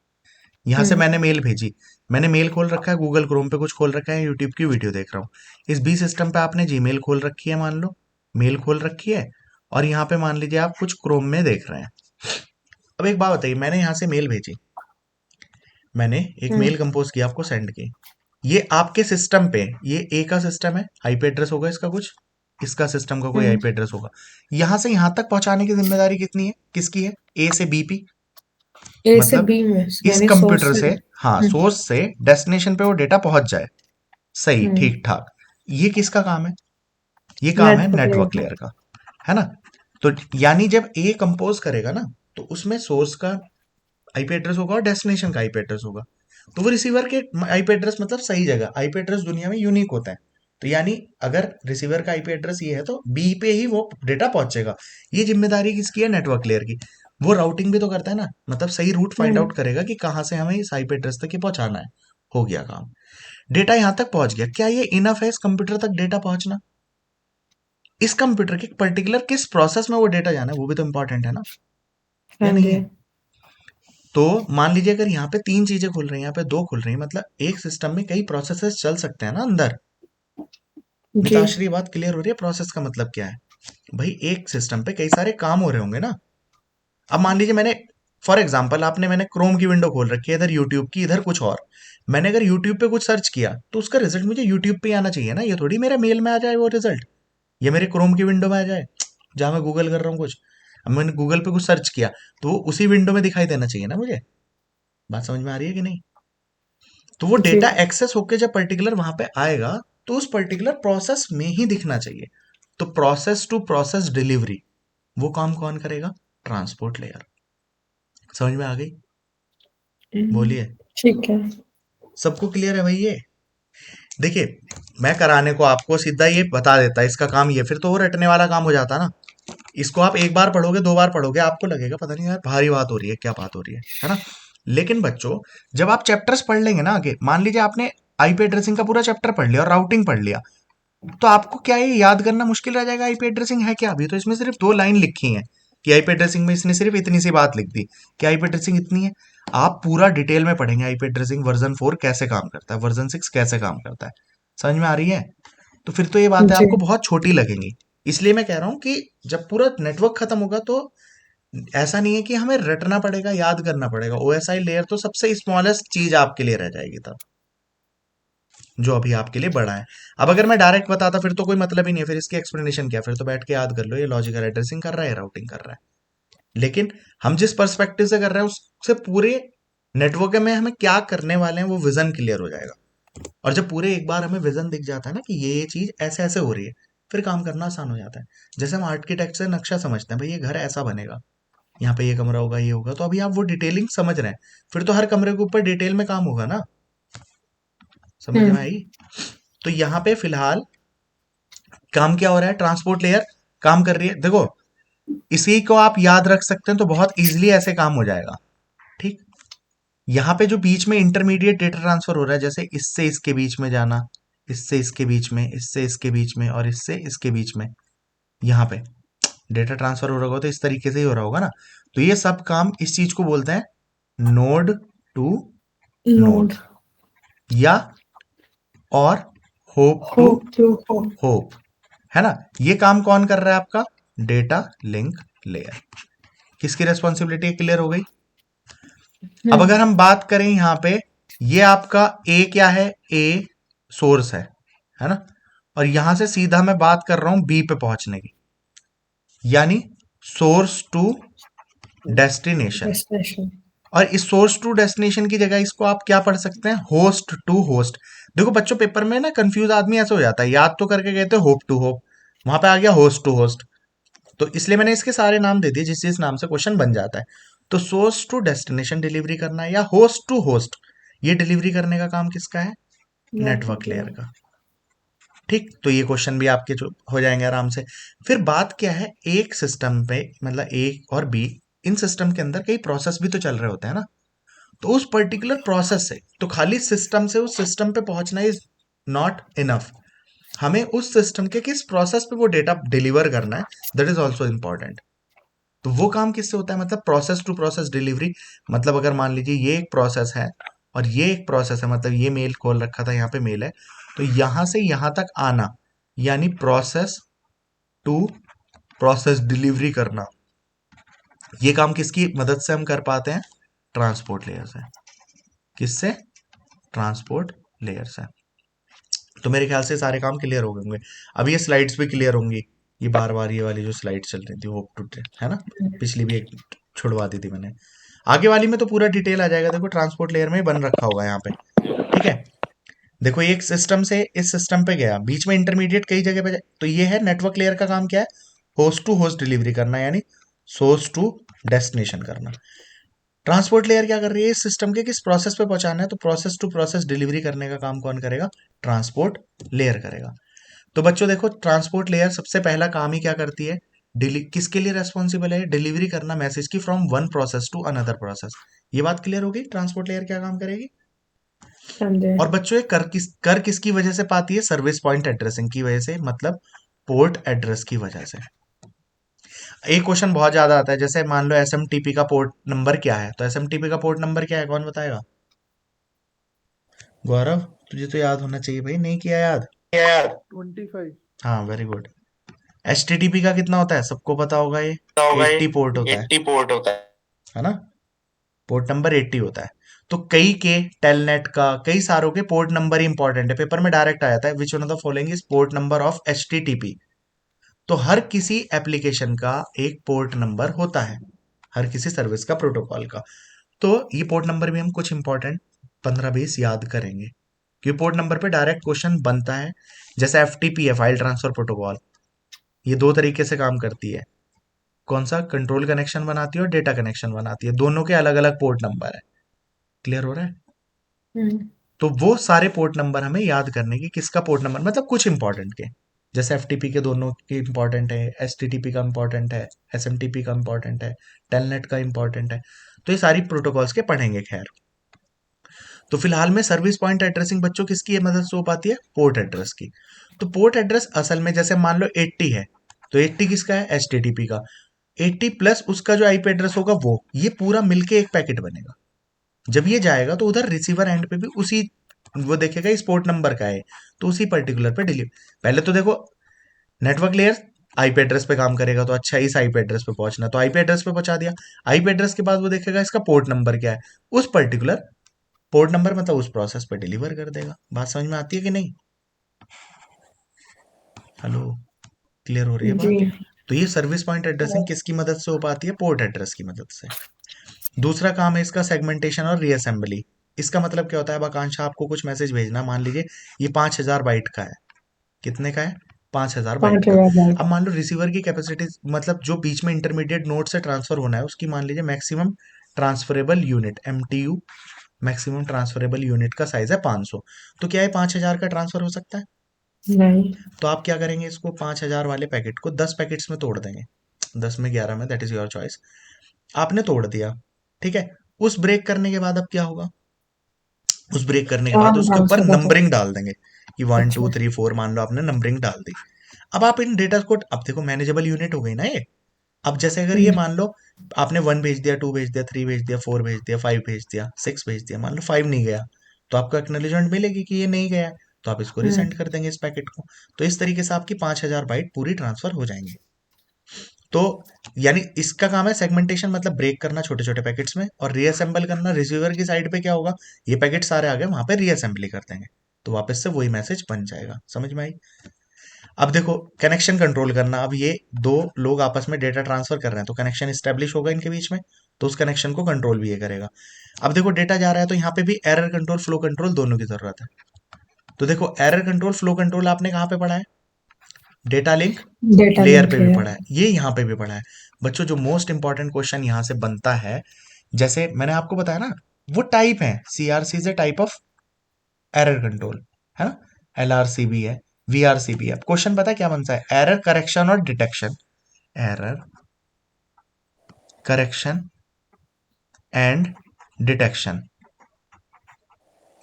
यहाँ से मैंने हम्म। मेल भेजी, मैंने मेल खोल रखा है, गूगल क्रोम पे कुछ खोल रखा है, यूट्यूब की वीडियो देख रहा हूँ। इस बी सिस्टम पे आपने जीमेल खोल रखी है, मान लो मेल खोल रखी है, और यहाँ पे मान लीजिए आप कुछ क्रोम में देख रहे हैं। अब एक बात बताइए, मैंने यहाँ से मेल भेजी, मैंने एक हम्म। मेल कंपोज किया, आपको सेंड की। ये आपके सिस्टम पे, ये ए का सिस्टम है, आईपी एड्रेस होगा इसका कुछ, इसका सिस्टम का कोई हम्म। आईपी एड्रेस होगा। यहां से यहां तक पहुंचाने की जिम्मेदारी कितनी है, किसकी है? ए से बीपी। ए से मतलब बी में, इस यानी सोर्स कंप्यूटर से। से, हाँ, हम्म। सोर्स से डेस्टिनेशन पे वो डेटा पहुंच जाए, सही, हम्म। ठीक ठाक। ये किसका काम है? ये काम है नेटवर्क नेटवर्क लेयर। लेयर का, है ना। तो यानी जब ए कंपोज करेगा ना, तो उसमें सोर्स का आईपी एड्रेस होगा और डेस्टिनेशन का आईपी एड्रेस होगा। तो वो रिसीवर के आईपी एड्रेस, मतलब सही जगह। आईपी एड्रेस दुनिया में यूनिक होता है। तो यानी अगर रिसीवर का आईपी एड्रेस ये है तो बी पे ही वो डेटा पहुंचेगा। ये जिम्मेदारी किसकी है? नेटवर्क लेयर की। वो राउटिंग भी तो करता है ना, मतलब सही रूट फाइंड हम्म। आउट करेगा कि कहाँ से हमें इस आईपी एड्रेस तक ही पहुंचाना है। हो गया काम, डेटा यहां तक पहुंच गया। क्या ये इनफ है इस कंप्यूटर तक डेटा पहुंचना? इस कंप्यूटर के पर्टिकुलर किस प्रोसेस में वो डेटा जाना है, वो भी तो इंपॉर्टेंट है ना, हाँ या नहीं जी। है? तो मान लीजिए अगर यहाँ पे तीन चीजें खुल रही हैं, यहाँ पे दो खुल रही हैं, मतलब एक सिस्टम में कई प्रोसेसेस चल सकते हैं ना अंदर। जी। मिताश्री, बात क्लियर हो रही है? प्रोसेस का मतलब क्या है? भाई एक सिस्टम पे कई सारे काम हो रहे होंगे ना। अब मान लीजिए मैंने, फॉर एग्जाम्पल, मैंने क्रोम की विंडो खोल रखी है, इधर यूट्यूब की, इधर कुछ और। मैंने अगर यूट्यूब पे कुछ सर्च किया तो उसका रिजल्ट मुझे यूट्यूब पे आना चाहिए ना, ये थोड़ी मेरे मेल में आ जाए वो रिजल्ट, ये मेरे क्रोम की विंडो में आ जाए जहां मैं गूगल कर रहा हूँ कुछ। अब मैंने गूगल पे कुछ सर्च किया तो वो उसी विंडो में दिखाई देना चाहिए ना मुझे। बात समझ में आ रही है कि नहीं? तो वो जी। डेटा एक्सेस होके जब पर्टिकुलर वहां पे आएगा, तो उस पर्टिकुलर प्रोसेस में ही दिखना चाहिए। तो प्रोसेस टू प्रोसेस डिलीवरी, वो काम कौन करेगा? Transport layer. समझ में आ गई? बोलिए। ठीक है। सबको क्लियर है भाई ये? देखिए, मैं कराने को आपको सीधा ये बता देता इसका काम ये, फिर तो वो रटने वाला काम हो जाता ना। इसको आप एक बार पढ़ोगे, दो बार पढ़ोगे, आपको लगेगा पता नहीं यार भारी बात हो रही है, क्या बात हो रही है ना। लेकिन बच्चों, जब आप चैप्टर्स पढ़ लेंगे ना आगे, मान लीजिए आपने आईपी एड्रेसिंग का पूरा चैप्टर पढ़ लिया और राउटिंग पढ़ लिया, तो आपको क्या ये याद करना मुश्किल रह जाएगा आईपी एड्रेसिंग है क्या? अभी तो इसमें सिर्फ दो लाइन लिखी है कि आईपी एड्रेसिंग में इसने सिर्फ इतनी सी बात लिख दी कि आईपी एड्रेसिंग इतनी है। आप पूरा डिटेल में पढ़ेंगे आईपी एड्रेसिंग वर्जन 4 कैसे काम करता है, वर्जन 6 कैसे काम करता है। समझ में आ रही है? तो फिर तो ये बातें जी। आपको बहुत छोटी लगेंगी। इसलिए मैं कह रहा हूं कि जब पूरा नेटवर्क खत्म होगा तो ऐसा नहीं है कि हमें रटना पड़ेगा, याद करना पड़ेगा। ओएसआई लेयर तो सबसे स्मॉलेस्ट चीज आपके लिए रह जाएगी तब, जो अभी आपके लिए बड़ा है। अब अगर मैं डायरेक्ट बताता फिर तो कोई मतलब ही नहीं है, फिर इसकी एक्सप्लेनेशन क्या, फिर तो बैठ के याद कर लो ये लॉजिकल एड्रेसिंग कर रहा है, राउटिंग कर रहा है। लेकिन हम जिस पर्सपेक्टिव से कर रहे हैं उससे पूरे नेटवर्क में हमें क्या करने वाले हैं वो विजन क्लियर हो जाएगा। और जब पूरे एक बार हमें विजन दिख जाता है ना कि ये चीज ऐसे ऐसे हो रही है, फिर काम करना आसान हो जाता है। जैसे हम आर्किटेक्ट से नक्शा समझते हैं, भाई ये घर ऐसा बनेगा, यहाँ पे ये कमरा होगा, ये होगा, तो अभी आप वो डिटेलिंग समझ रहे हैं, फिर तो हर कमरे के ऊपर डिटेल में काम होगा ना। समझ में आई? तो यहाँ पे फिलहाल काम क्या हो रहा है, ट्रांसपोर्ट लेयर काम कर रही है। देखो इसी को आप याद रख सकते हैं तो बहुत इजीली ऐसे काम हो जाएगा। ठीक, यहाँ पे जो बीच में इंटरमीडिएट डेटा ट्रांसफर हो रहा है, जैसे इससे इसके बीच में जाना, इससे इसके बीच में, इससे इसके बीच में, और इससे इसके बीच में, यहाँ पे डेटा ट्रांसफर हो रहा होगा तो इस तरीके से ही हो रहा होगा ना। तो ये सब काम इस चीज को बोलते हैं नोड टू नोड। नोड, या और hop to hop to hop. Hop, है ना। ये काम कौन कर रहा है आपका, डेटा लिंक लेयर। किसकी रेस्पॉन्सिबिलिटी क्लियर हो गई? अब अगर हम बात करें यहां पे, ये आपका ए क्या है, ए सोर्स है ना। और यहां से सीधा मैं बात कर रहा हूं बी पे पहुंचने की, यानी सोर्स टू डेस्टिनेशन। डेस्टिनेशन। और इस सोर्स टू डेस्टिनेशन की जगह इसको आप क्या पढ़ सकते हैं, होस्ट टू होस्ट। देखो बच्चों पेपर में ना कंफ्यूज आदमी ऐसे हो जाता है, याद तो करके गए थे होप टू होप, वहां पे आ गया होस्ट टू होस्ट। तो इसलिए मैंने इसके सारे नाम दे दिए जिस जिस नाम से क्वेश्चन बन जाता है। तो सोर्स टू डेस्टिनेशन डिलीवरी करना है, या होस्ट टू होस्ट, ये डिलीवरी करने का काम किसका है, नेटवर्क नेटवर्क लेयर लेयर। का। ठीक, तो ये क्वेश्चन भी आपके जो हो जाएंगे आराम से। फिर बात क्या है, एक सिस्टम पे मतलब ए और बी, इन सिस्टम के अंदर कई प्रोसेस भी तो चल रहे होते हैं ना। तो उस पर्टिकुलर प्रोसेस से, तो खाली सिस्टम से उस सिस्टम पे पहुंचना इज नॉट इनफ, हमें उस सिस्टम के किस प्रोसेस पे वो डेटा डिलीवर करना है, दैट इज ऑल्सो इंपॉर्टेंट। तो वो काम किससे होता है, मतलब प्रोसेस टू प्रोसेस डिलीवरी। मतलब अगर मान लीजिए ये एक प्रोसेस है और ये एक प्रोसेस है, मतलब ये मेल खोल रखा था, यहाँ पे मेल है, तो यहां से यहां तक आना, यानी प्रोसेस टू प्रोसेस डिलीवरी करना, ये काम किसकी मदद से हम कर पाते हैं, ट्रांसपोर्ट लेयर से। किससे, ट्रांसपोर्ट लेयर से। तो मेरे ख्याल से सारे काम क्लियर हो गए होंगे। अब ये स्लाइड्स भी क्लियर होंगी, ये बार बार ये वाली जो स्लाइड चल रही थी होप टू, है ना, पिछली भी एक छुड़वा दी थी मैंने। आगे वाली में तो पूरा डिटेल आ जाएगा, देखो ट्रांसपोर्ट लेयर में ही बन रखा होगा यहाँ पे। ठीक है, देखो एक सिस्टम से इस सिस्टम पे गया, बीच में इंटरमीडिएट कई जगह पे तो ये है नेटवर्क लेयर का काम क्या है, होस्ट टू होस्ट डिलीवरी करना, यानी सोर्स टू डेस्टिनेशन करना। ट्रांसपोर्ट लेयर क्या कर रही है, इस सिस्टम के किस प्रोसेस पे पहुंचाना है, तो प्रोसेस टू प्रोसेस डिलीवरी करने का काम कौन करेगा, ट्रांसपोर्ट लेयर करेगा। तो बच्चों देखो ट्रांसपोर्ट लेयर सबसे पहला काम ही क्या करती है, किसके लिए रेस्पॉन्सिबल है, डिलीवरी करना मैसेज की from one process to another process. ये बात क्लियर होगी, ट्रांसपोर्ट लेयर क्या काम करेगी। समझे। और बच्चों ये कर किसकी वजह से पाती है, सर्विस पॉइंट एड्रेसिंग की वजह से, मतलब पोर्ट एड्रेस की वजह से। एक क्वेश्चन बहुत ज्यादा आता है, जैसे मान लो एसएमटीपी का पोर्ट नंबर क्या है, तो एसएमटीपी का पोर्ट नंबर क्या है, कौन बताएगा। गौरव, तुझे तो याद होना चाहिए भाई, नहीं किया याद। 25। हाँ वेरी गुड। एचटीटीपी का कितना होता है, सबको पता होगा ये, होगा ये 80 पोर्ट होता 80 पोर्ट होता है ना, पोर्ट नंबर 80 होता है। तो कई के टेलनेट का, कई सारों के पोर्ट नंबर ही इंपॉर्टेंट है, पेपर में डायरेक्ट आ जाता है, which one of the following is port number of HTTP. तो हर किसी एप्लीकेशन का एक पोर्ट नंबर होता है, हर किसी सर्विस का, प्रोटोकॉल का। तो ये पोर्ट नंबर भी हम कुछ इंपॉर्टेंट 15-20 याद करेंगे, क्योंकि पोर्ट नंबर पे डायरेक्ट क्वेश्चन बनता है। जैसे एफटीपी है, फाइल ट्रांसफर प्रोटोकॉल, ये दो तरीके से काम करती है। कौन सा, कंट्रोल कनेक्शन बनाती है और डेटा कनेक्शन बनाती है, दोनों के अलग अलग पोर्ट नंबर है। क्लियर हो रहा है। तो वो सारे पोर्ट नंबर हमें याद करने की, किसका पोर्ट नंबर, मतलब कुछ इंपॉर्टेंट के, जैसे एफटीपी के दोनों के इंपॉर्टेंट है, एसटीटीपी का इंपॉर्टेंट है, एसएमटीपी का इंपॉर्टेंट है, टेलनेट का इंपॉर्टेंट है। तो ये सारी प्रोटोकॉल्स के पढ़ेंगे खैर। तो फिलहाल में सर्विस पॉइंट एड्रेसिंग बच्चों किसकी मदद से हो पाती है, पोर्ट एड्रेस की। तो पोर्ट एड्रेस असल में जैसे मान लो 80 है, तो 80 किसका है, एचटीटीपी का। 80 प्लस उसका जो आईपी एड्रेस होगा वो, ये पूरा मिलके एक पैकेट बनेगा। जब ये जाएगा तो उधर रिसीवर एंड पे भी उसी, वो देखेगा इस पोर्ट नंबर का है, तो उसी पर्टिकुलर पे डिलीवर। पहले तो देखो नेटवर्क लेयर आईपी एड्रेस पे काम करेगा, तो अच्छा इस आईपी एड्रेस पे पहुंचना, तो आईपी एड्रेस पे पहुंचा दिया। आईपी एड्रेस के बाद वो देखेगा इसका पोर्ट नंबर क्या है, उस पर्टिकुलर पोर्ट नंबर मतलब उस प्रोसेस पे डिलीवर कर देगा। बात समझ में आती है कि नहीं, हेलो, क्लियर हो रही है जी। बात। तो ये सर्विस पॉइंट एड्रेसिंग किसकी मदद से हो पाती है, पोर्ट एड्रेस की मदद से। दूसरा काम है इसका सेगमेंटेशन और रीअसेंबली। इसका मतलब क्या होता है, अब आकांक्षा आपको कुछ मैसेज भेजना, मान लीजिए ये 5000 बाइट का है, कितने का है, 5,000 बाइट का। 5,000 बाइट। अब मान लो रिसीवर की कैपेसिटी, मतलब जो बीच में इंटरमीडिएट नोड से ट्रांसफर होना है, उसकी मान लीजिए maximum transferable unit MTU, maximum transferable unit का साइज है 500। तो क्या है 5,000 का ट्रांसफर हो सकता है? नहीं। तो आप क्या करेंगे, इसको 5,000 वाले पैकेट को 10 पैकेट्स में तोड़ देंगे, 10 में 11 में, दैट इज योर चॉइस। आपने तोड़ दिया, ठीक है। उस ब्रेक करने के बाद अब क्या होगा, उस ब्रेक करने के बाद कहाँ उसके ऊपर ट्रांसफर होगा? नंबरिंग डाल देंगे कि 1 2 3 4, मान लो आपने नंबरिंग डाल दी। अब आप इन डेटा को, अब देखो मैनेजेबल यूनिट हो गई ना ये। अब जैसे अगर ये हम्म, मान लो आपने 1 भेज दिया, 2 भेज दिया, 3 भेज दिया, 4 भेज दिया, 5 भेज दिया, 6 भेज दिया, मान लो 5 नहीं गया, तो आपको एक्नॉलेजमेंट मिलेगी कि ये नहीं गया है, तो आप इसको हम्म, रिसेंड कर देंगे इस पैकेट को। तो इस तरीके से आपकी 5,000 बाइट पूरी ट्रांसफर हो जाएंगे। तो यानी इसका काम है सेगमेंटेशन, मतलब ब्रेक करना छोटे छोटे पैकेट्स में, और रीअसेंबल करना। रिसीवर की साइड पे क्या होगा, ये पैकेट सारे आ गए, वहां पे रीअसेंबली कर देंगे, तो वापस से वही मैसेज बन जाएगा। समझ में आई? अब देखो कनेक्शन कंट्रोल करना, अब ये दो लोग आपस में डेटा ट्रांसफर कर रहे हैं, तो कनेक्शन स्टेब्लिश होगा इनके बीच में, तो उस कनेक्शन को कंट्रोल भी ये करेगा। अब देखो डेटा जा रहा है, तो यहाँ पे भी एरर कंट्रोल, फ्लो कंट्रोल दोनों की जरूरत है। तो देखो एरर कंट्रोल, फ्लो कंट्रोल आपने कहाँ पे पढ़ा है? Data link data layer link पे भी लेयर। पढ़ा है, ये यहाँ पे भी पढ़ा है। बच्चों जो मोस्ट इंपॉर्टेंट क्वेश्चन यहाँ से बनता है, जैसे मैंने आपको बताया ना, वो टाइप है, CRC is a type of error control, है ना, LRC भी है, VRC भी है। क्वेश्चन पता है क्या बनता है? एरर करेक्शन और detection, error correction and detection,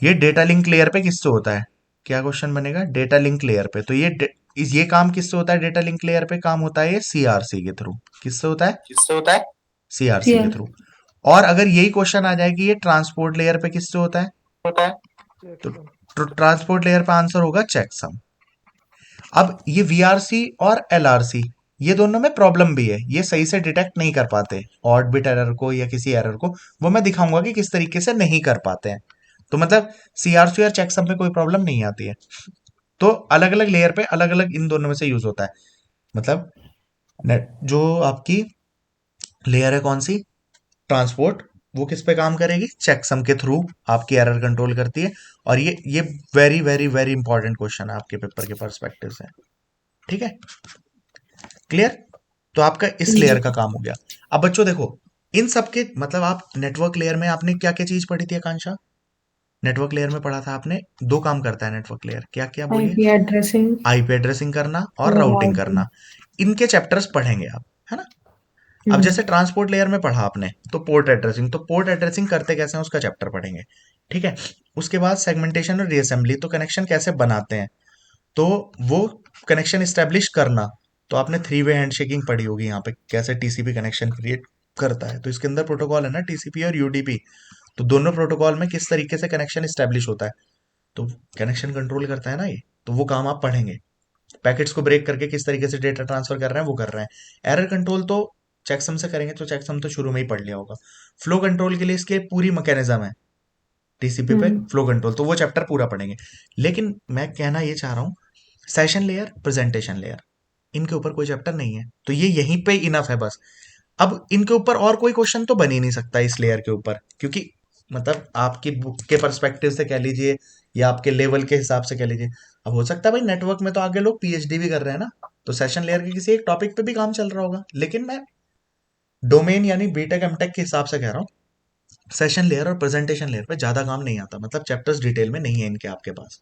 ये डेटा लिंक लेयर पे किससे होता है? क्या क्वेश्चन बनेगा? डेटा लिंक लेयर पे। तो ये काम किससे होता है? डेटा लिंक लेयर पे काम होता है ये CRC के थ्रू। किससे होता है? किससे होता है? CRC के सीआर। थ्रू। और अगर यही क्वेश्चन आ जाए कि ये ट्रांसपोर्ट लेयर पे किससे होता है, होता है तो ट्रांसपोर्ट लेयर पे आंसर होगा चेकसम। अब ये VRC और LRC, ये दोनों में प्रॉब्लम भी है, ये सही से डिटेक्ट नहीं कर पाते ऑड बिट एरर को या किसी एरर को। वो मैं दिखाऊंगा कि किस तरीके से नहीं कर पाते हैं। तो मतलब CRC और चेकसम में कोई प्रॉब्लम नहीं आती है। तो अलग अलग लेयर पे अलग अलग इन दोनों में से यूज होता है। मतलब जो आपकी लेयर है कौन सी, ट्रांसपोर्ट, वो किस पे काम करेगी? चेकसम के थ्रू आपकी एरर कंट्रोल करती है। और ये very very very important question है आपके पेपर के पर्सपेक्टिव से। ठीक है, क्लियर? तो आपका इस लेयर जी। का काम हो गया। अब बच्चों देखो, इन सब के मतलब आप नेटवर्क लेयर में आपने क्या क्या चीज पढ़ी थी आकांक्षा? नेटवर्क लेयर में पढ़ा था आपने, दो काम करता है नेटवर्क लेयर, क्या क्या बोलिए? आईपी एड्रेसिंग IP एड्रेसिंग करना और और राउटिंग राउटिंग। करना। इनके चैप्टर्स पढ़ेंगे आप, है ना। अब हम्म, जैसे ट्रांसपोर्ट लेयर में पढ़ा आपने तो पोर्ट एड्रेसिंग, तो पोर्ट एड्रेसिंग करते कैसे हैं उसका चैप्टर पढ़ेंगे। ठीक है। उसके बाद सेगमेंटेशन और रीअसेंबली, तो कनेक्शन कैसे बनाते हैं, तो वो कनेक्शन स्टैब्लिश करना। तो आपने 3 वे हैंडशेकिंग पढ़ी होगी यहाँ पे, कैसे TCP कनेक्शन क्रिएट करता है। तो इसके अंदर प्रोटोकॉल है ना, TCP और UDP। तो दोनों प्रोटोकॉल में किस तरीके से कनेक्शन स्टैब्लिश होता है, तो कनेक्शन कंट्रोल करता है ना ये, तो वो काम आप पढ़ेंगे। पैकेट्स को ब्रेक करके किस तरीके से डेटा ट्रांसफर कर रहे हैं वो कर रहे हैं। एरर कंट्रोल तो चेकसम से करेंगे, तो चेकसम तो शुरू में ही पढ़ लिया होगा। फ्लो कंट्रोल के लिए इसके पूरी मैकेनिज्म है TCP पे, हम्म, फ्लो कंट्रोल, तो वो चैप्टर पूरा पढ़ेंगे। लेकिन मैं कहना ये चाह रहा हूँ, सेशन लेयर, प्रेजेंटेशन लेयर, इनके ऊपर कोई चैप्टर नहीं है, तो ये यहीं पे इनफ है बस। अब इनके ऊपर और कोई क्वेश्चन तो बन ही नहीं सकता इस लेयर के ऊपर, क्योंकि मतलब आपकी बुक के पर्सपेक्टिव से कह लीजिए या आपके लेवल के हिसाब से कह लीजिए। अब हो सकता है भाई नेटवर्क में तो आगे लोग PhD भी कर रहे हैं ना, तो सेशन लेयर के किसी एक टॉपिक पे भी काम चल रहा होगा, लेकिन मैं डोमेन यानी बीटेक एमटेक के हिसाब से कह रहा हूँ, सेशन लेयर और प्रेजेंटेशन लेयर पे ज्यादा काम नहीं आता, मतलब चैप्टर्स डिटेल में नहीं है इनके आपके पास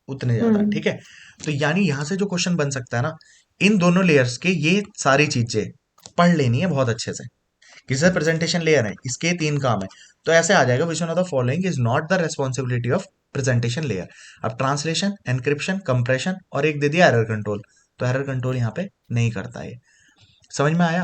उतने ज्यादा। हम्म, ठीक है। तो यानी यहां से जो क्वेश्चन बन सकता है ना, इन दोनों लेयर्स के ये सारी चीजें पढ़ लेनी है बहुत अच्छे से। किसी प्रेजेंटेशन लेयर है, इसके 3 काम है। तो ऐसे आ जाएगा, which one of the following is not the responsibility of presentation layer. अब ट्रांसलेशन, एनक्रिप्शन, कंप्रेशन और एक दे दिया एरर कंट्रोल, तो एरर कंट्रोल यहाँ पे नहीं करता है। समझ में आया?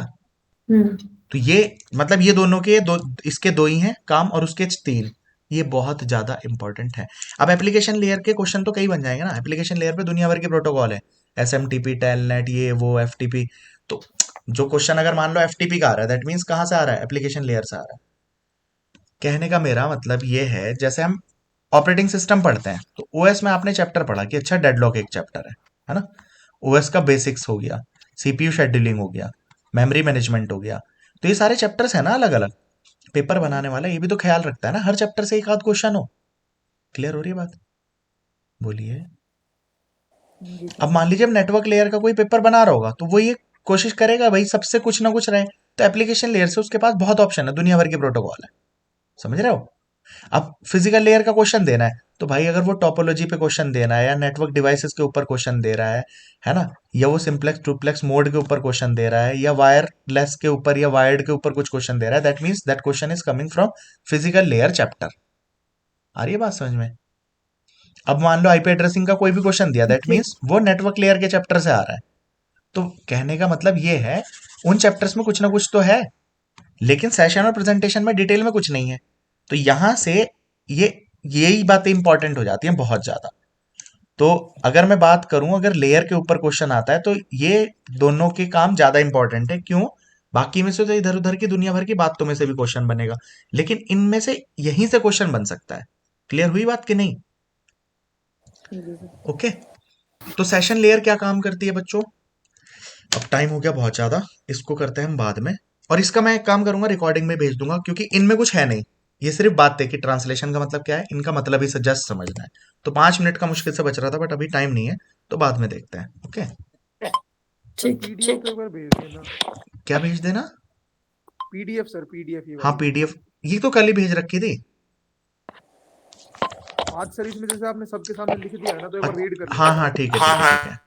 हम्म, तो ये मतलब ये दोनों के दो, इसके दो ही हैं काम और उसके 3, ये बहुत ज्यादा इंपॉर्टेंट है। अब एप्लीकेशन लेयर के क्वेश्चन तो कई बन जाएंगे ना, एप्लीकेशन लेयर पे दुनिया भर के प्रोटोकॉल है, SMTP, टेलनेट, ये वो, FTP। तो जो क्वेश्चन अगर मान लो FTP का आ रहा है, दैट मीन्स कहाँ से आ रहा है? एप्लीकेशन लेयर से आ रहा है। कहने का मेरा मतलब ये है, जैसे हम ऑपरेटिंग सिस्टम पढ़ते हैं, तो OS में आपने चैप्टर पढ़ा कि अच्छा डेडलॉक एक चैप्टर है ना। OS का बेसिक्स हो गया, CPU शेड्यूलिंग हो गया, मेमोरी मैनेजमेंट हो गया। तो ये सारे चैप्टर्स है ना अलग अलग। पेपर बनाने वाला ये भी तो ख्याल रखता है ना, हर चैप्टर से एक आध क्वेश्चन हो। क्लियर हो रही है बात? बोलिए। जी अब सर। मान लीजिए अब नेटवर्क लेयर का कोई पेपर बना रहा होगा तो वो ये कोशिश करेगा भाई सबसे कुछ ना कुछ रहे। तो एप्लीकेशन लेयर से उसके पास बहुत ऑप्शन है, दुनिया भर के प्रोटोकॉल है, समझ रहे हो। अब फिजिकल लेयर का क्वेश्चन देना है तो भाई अगर वो टोपोलॉजी पे क्वेश्चन देना है या नेटवर्क डिवाइसेस के ऊपर क्वेश्चन दे रहा है ना, या वो सिंप्लेक्स डुप्लेक्स मोड के ऊपर क्वेश्चन दे रहा है या वायरलेस के ऊपर या वायर्ड के ऊपर कुछ क्वेश्चन दे रहा है, that means that question is coming from physical layer chapter. आ रही है बात समझ में। अब मान लो आईपी एड्रेसिंग का कोई भी क्वेश्चन दिया, दैट जी मीन्स वो नेटवर्क लेयर के चैप्टर से आ रहा है। तो कहने का मतलब ये है उन चैप्टर्स में कुछ ना कुछ तो है, लेकिन सेशन और प्रेजेंटेशन में डिटेल में कुछ नहीं है। तो यहां से ये यही बातें इंपॉर्टेंट हो जाती हैं बहुत ज्यादा। तो अगर मैं बात करूं, अगर लेयर के ऊपर क्वेश्चन आता है तो ये दोनों के काम ज्यादा इंपॉर्टेंट है। क्यों? बाकी में से तो इधर उधर की दुनिया भर की बातों में से भी क्वेश्चन बनेगा, लेकिन इनमें से यहीं से क्वेश्चन बन सकता है। क्लियर हुई बात कि नहीं? जी सर। ओके। तो सेशन लेयर क्या काम करती है बच्चों? अब टाइम हो गया बहुत ज्यादा, इसको करते हैं हम बाद में। और इसका मैं एक काम करूंगा, रिकॉर्डिंग में भेज दूंगा, क्योंकि इनमें कुछ है नहीं। ये सिर्फ बात है कि ट्रांसलेशन का मतलब क्या है, इनका मतलब ही जस्ट समझना है। तो 5 मिनट का मुश्किल से बच रहा था, बट अभी टाइम नहीं है, तो बाद में देखते हैं। ओके। सर ठीक पीडीएफ तो एक बार भेज देना। क्या भेज देना? पीडीएफ सर, पीडीएफ ये हाँ वाली। पीडीएफ, ये तो कल ही भेज रखी थी। आज सर इसमें जैसे आपने सबके सामने लिख दिया है ना, तो एक बार रीड कर हाँ लेना। हाँ ठीक है ठीक है ठीक है।